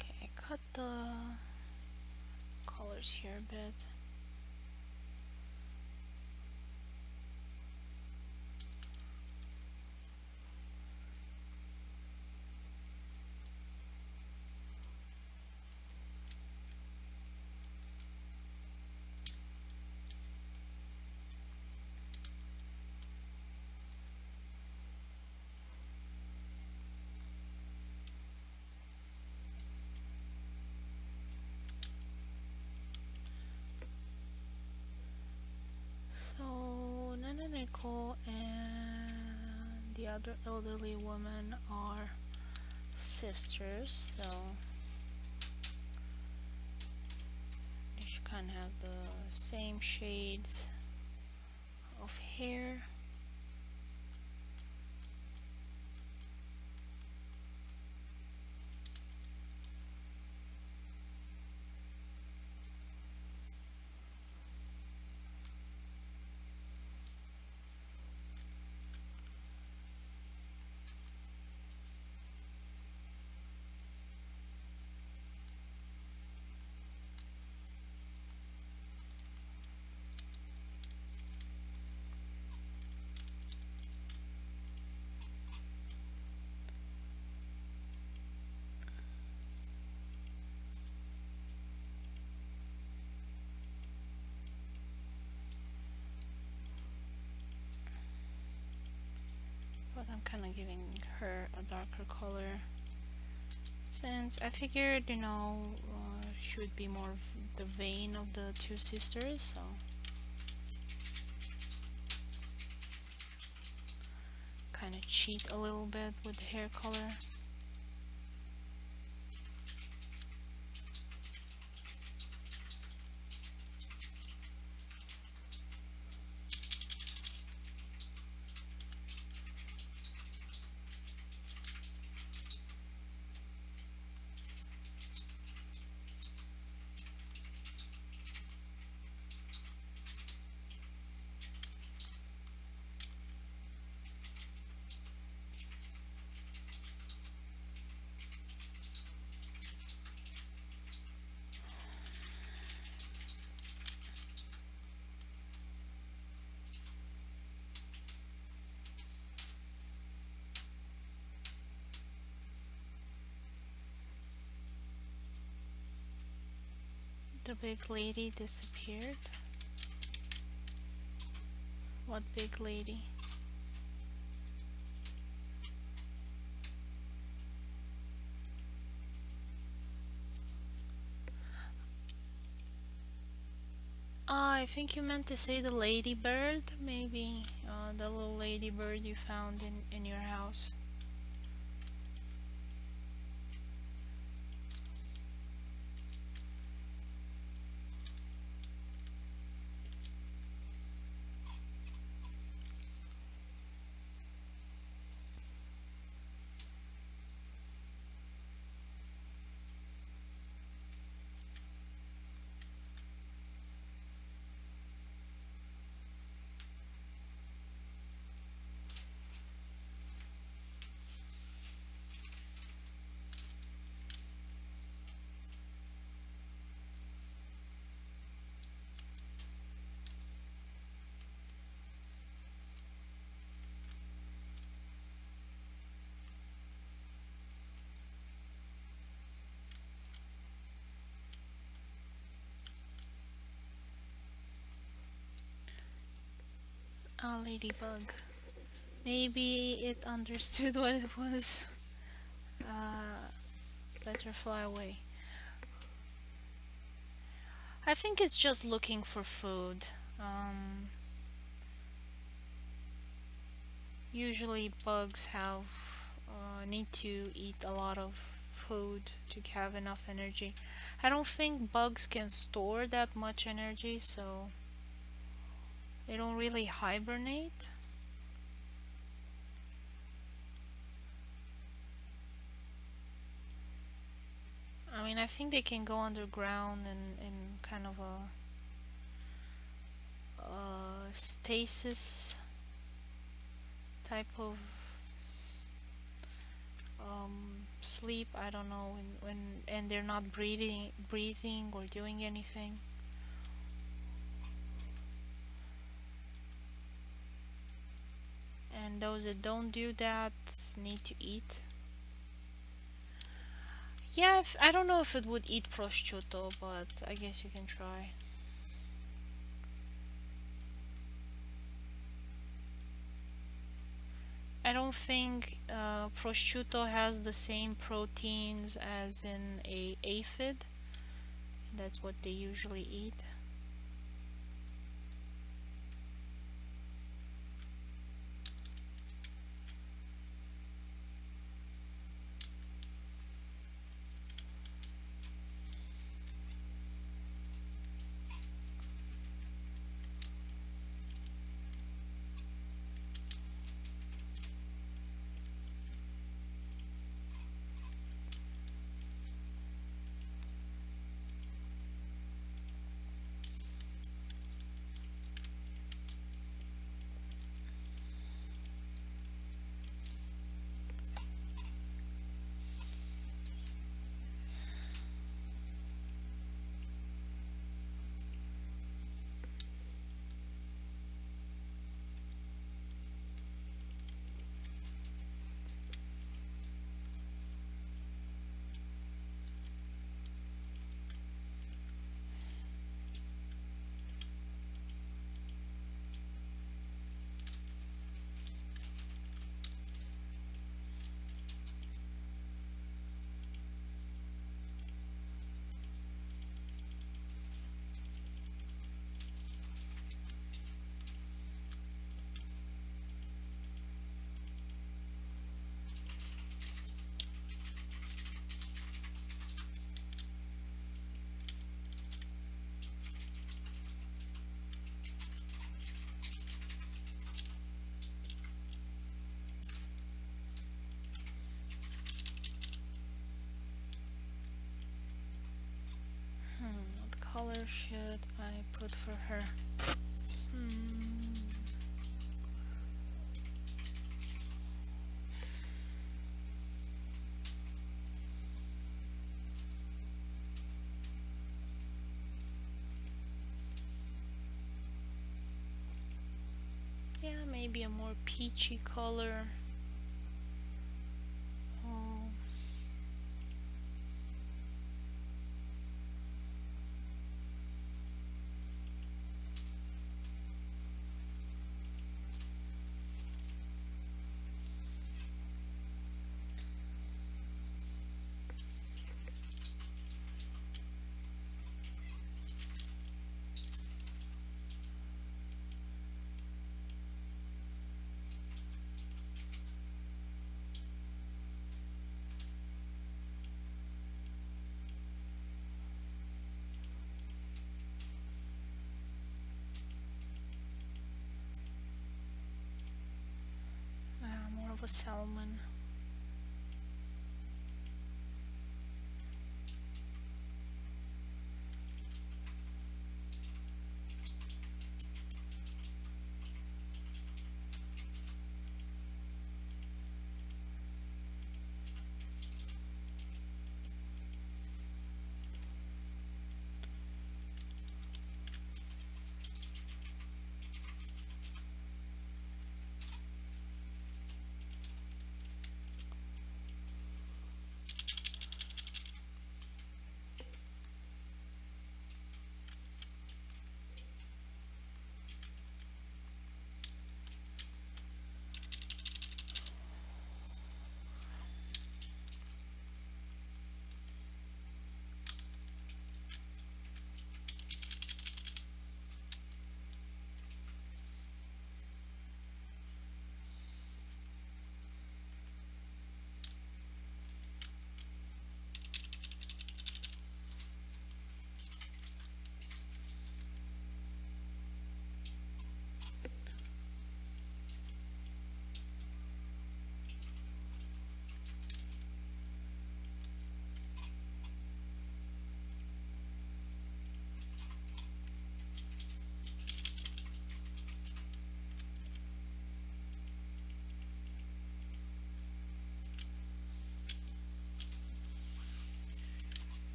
Okay, cut the colors here a bit. So Nananeko and the other elderly woman are sisters, so they should kind of have the same shades of hair. I'm kind of giving her a darker color since I figured, you know, she would be more the vein of the two sisters, so kind of cheat a little bit with the hair color. The big lady disappeared. What big lady? I think you meant to say the ladybird, maybe. The little ladybird you found in your house. Ah, ladybug. Maybe it understood what it was. Better fly away. I think it's just looking for food. Usually bugs have need to eat a lot of food to have enough energy. I don't think bugs can store that much energy, so they don't really hibernate. I mean, I think they can go underground in kind of a stasis type of sleep. I don't know, and they're not breathing or doing anything. And those that don't do that need to eat. Yeah, I don't know if it would eat prosciutto, but I guess you can try. I don't think prosciutto has the same proteins as in a aphid. That's what they usually eat. color should I put for her? Yeah, maybe a more peachy color. Oh. More of a salmon.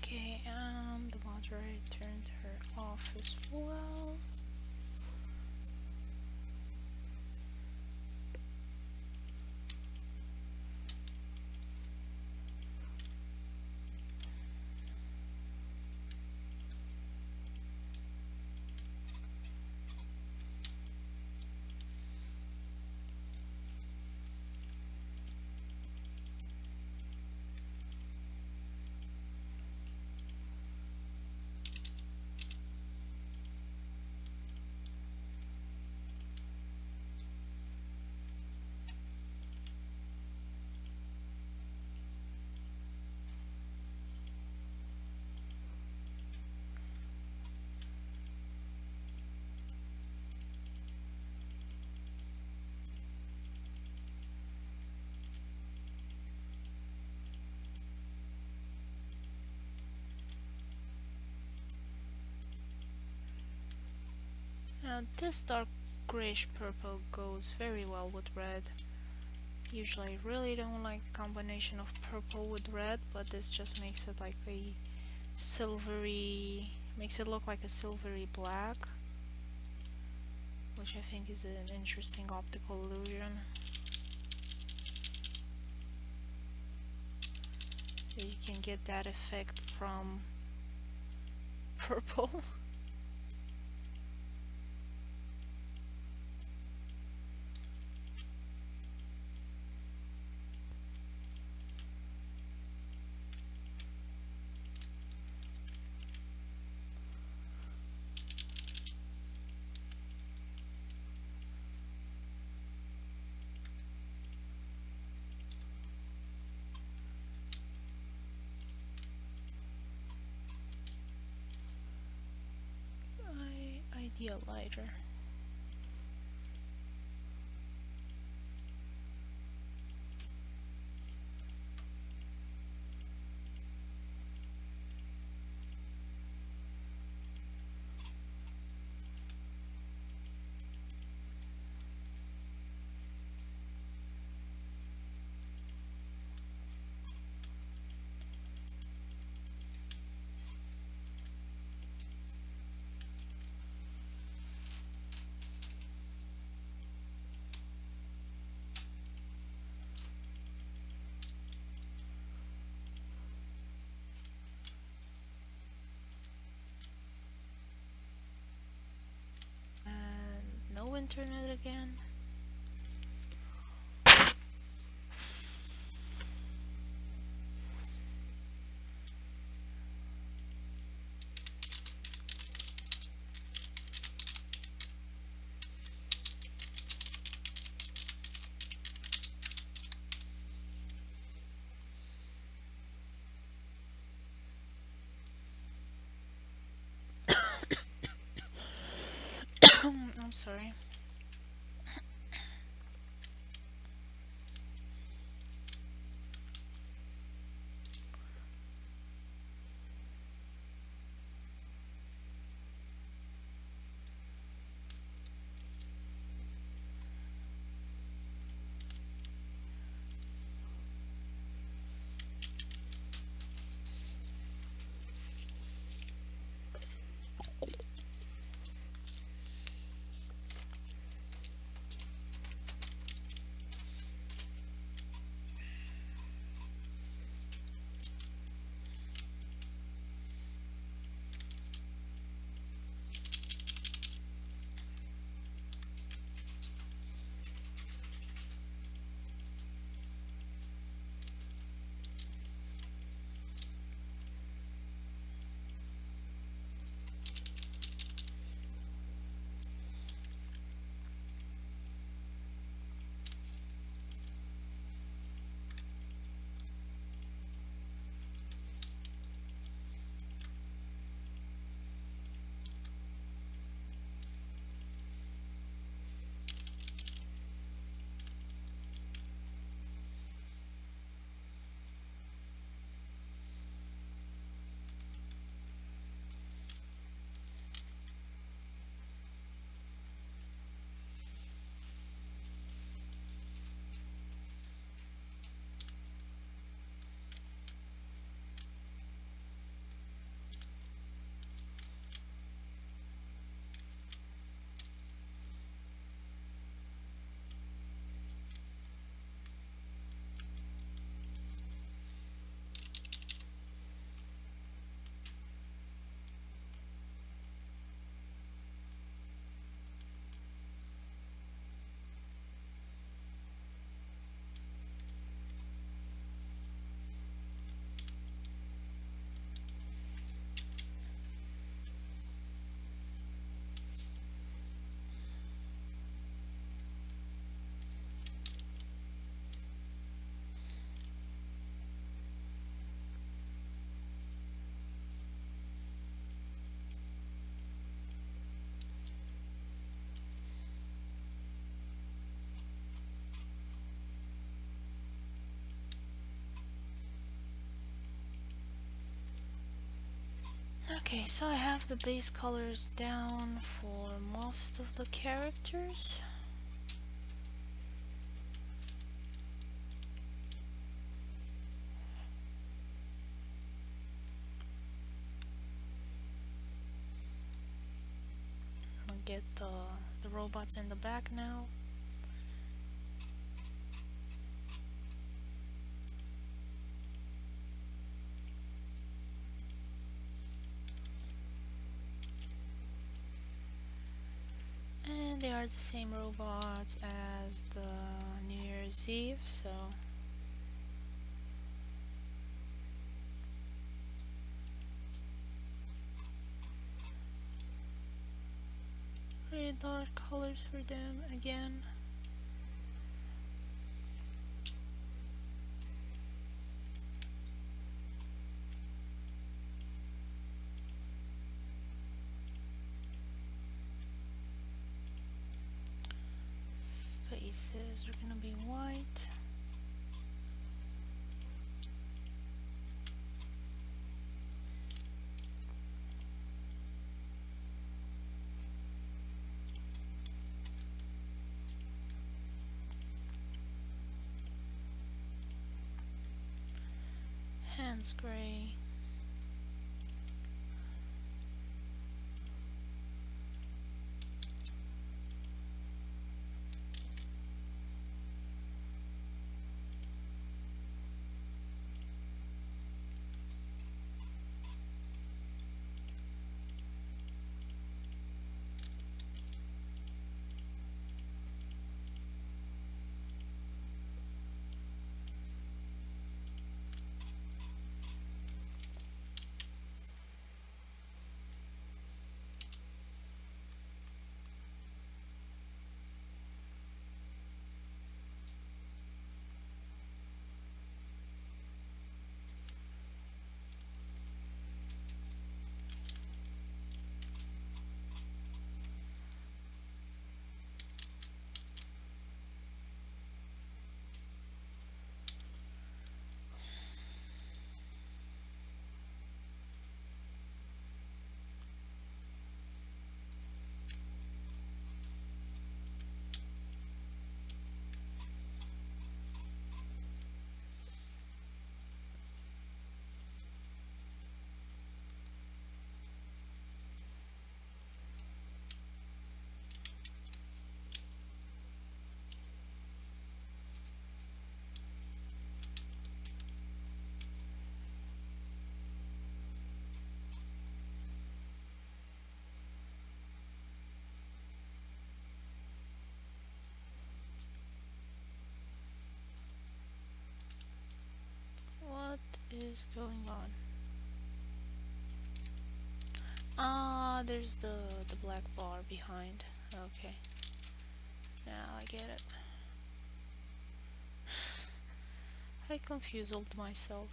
Okay, and the moderator turned her off as well. Now this dark grayish purple goes very well with red. Usually I really don't like the combination of purple with red, but this just makes it like a silvery, makes it look like a silvery black, which I think is an interesting optical illusion. You can get that effect from purple. idea lighter. No internet again. I'm sorry. Okay, so I have the base colors down for most of the characters. I'm gonna get the robots in the back now. And they are the same robots as the New Year's Eve, so pretty dark colors for them again. faces are gonna be white. Hands gray. What is going on? Ah, there's the black bar behind. Okay, now I get it. I confused myself.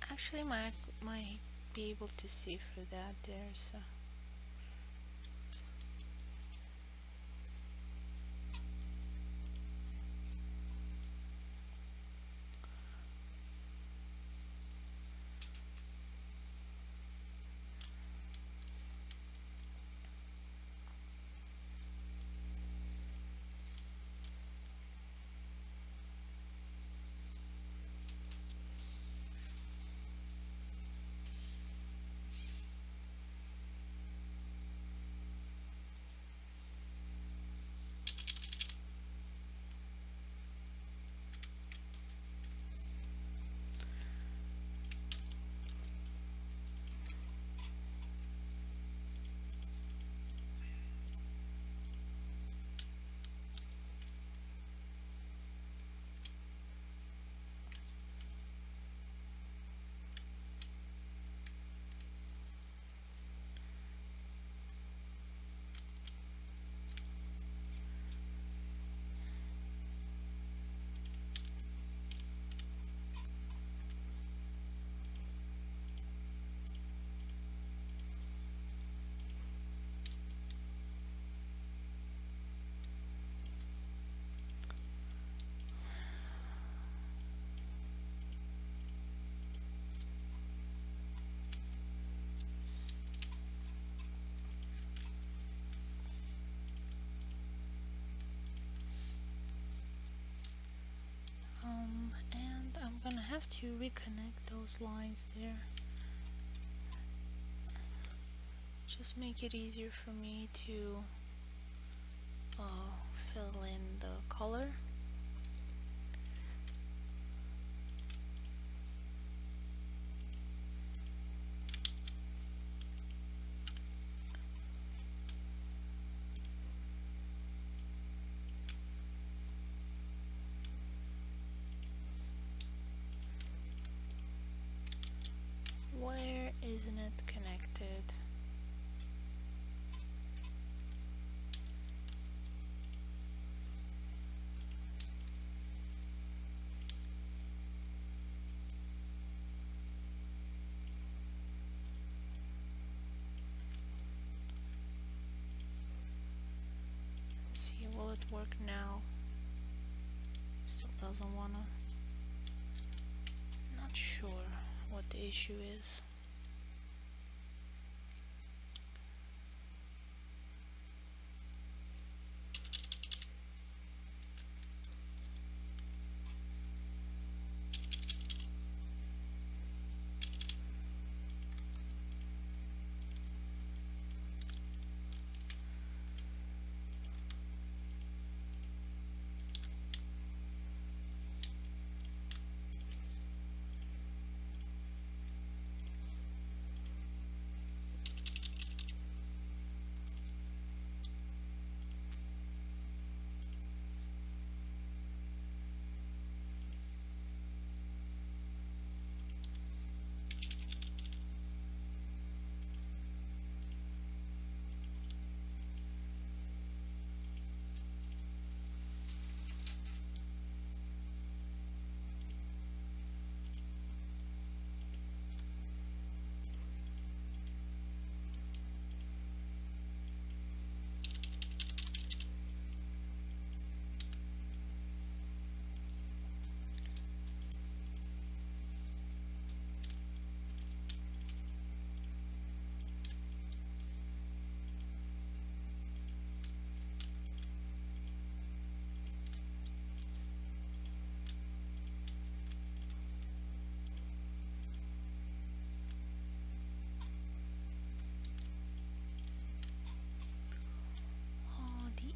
Actually, might be able to see through that there, so. And I'm gonna have to reconnect those lines there. just make it easier for me to fill in the color. Where isn't it connected? Let's see, will it work now? Still doesn't wanna. Not sure what the issue is.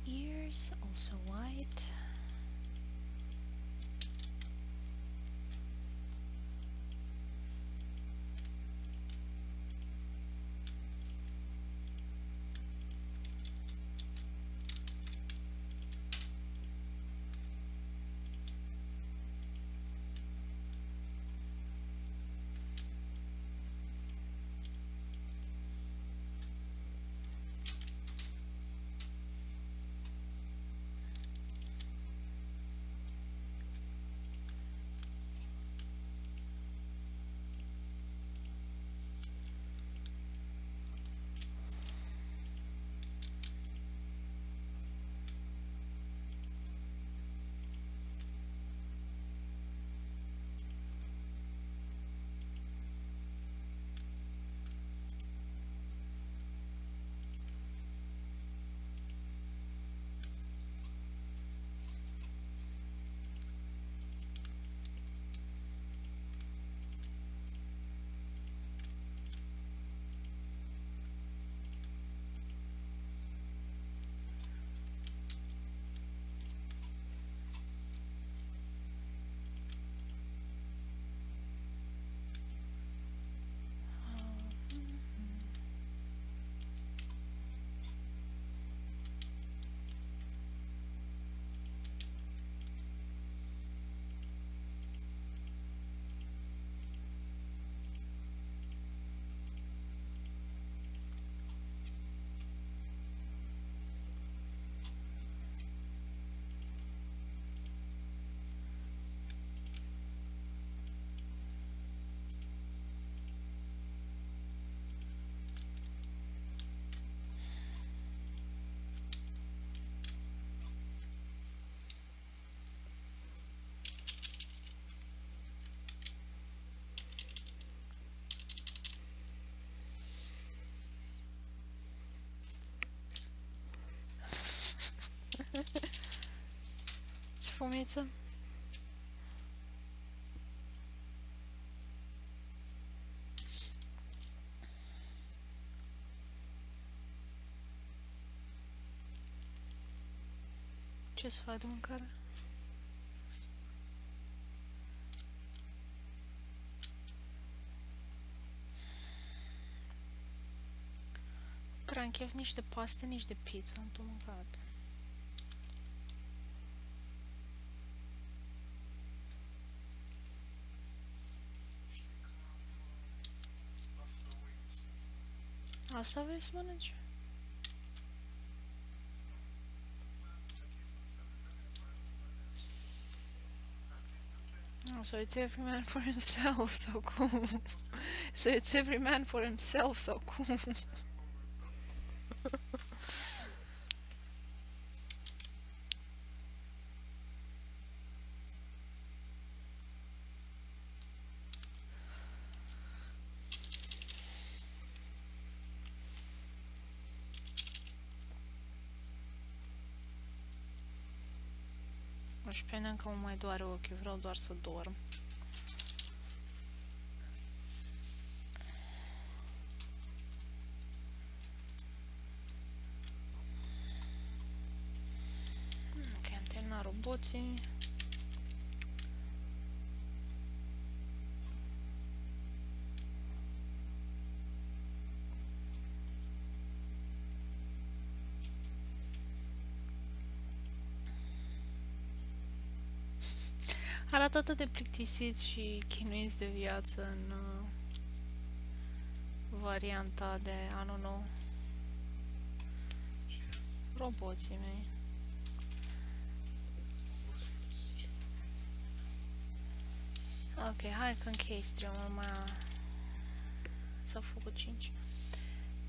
Ears also white. Formica. Ce să fac de mâncare? Prea am chef nici de paste, nici de pizza, am tot mâncat. Asta vrei să mănânci? Oh, so it's every man for himself, so cool. So it's every man for himself, so cool. Și pe mine încă mă mai doare ochiul, vreau doar să dorm. Ok, am terminat roboții. Arată atât de plictisiți și chinuiți de viață în varianta de anul nou. Roboții mei. Ok, hai că închei stream-ul, s-a făcut 5.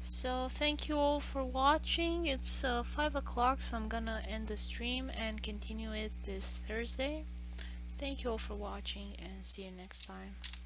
So thank you all for watching. It's 5 o'clock, so I'm gonna end the stream and continue it this Thursday. Thank you all for watching and see you next time.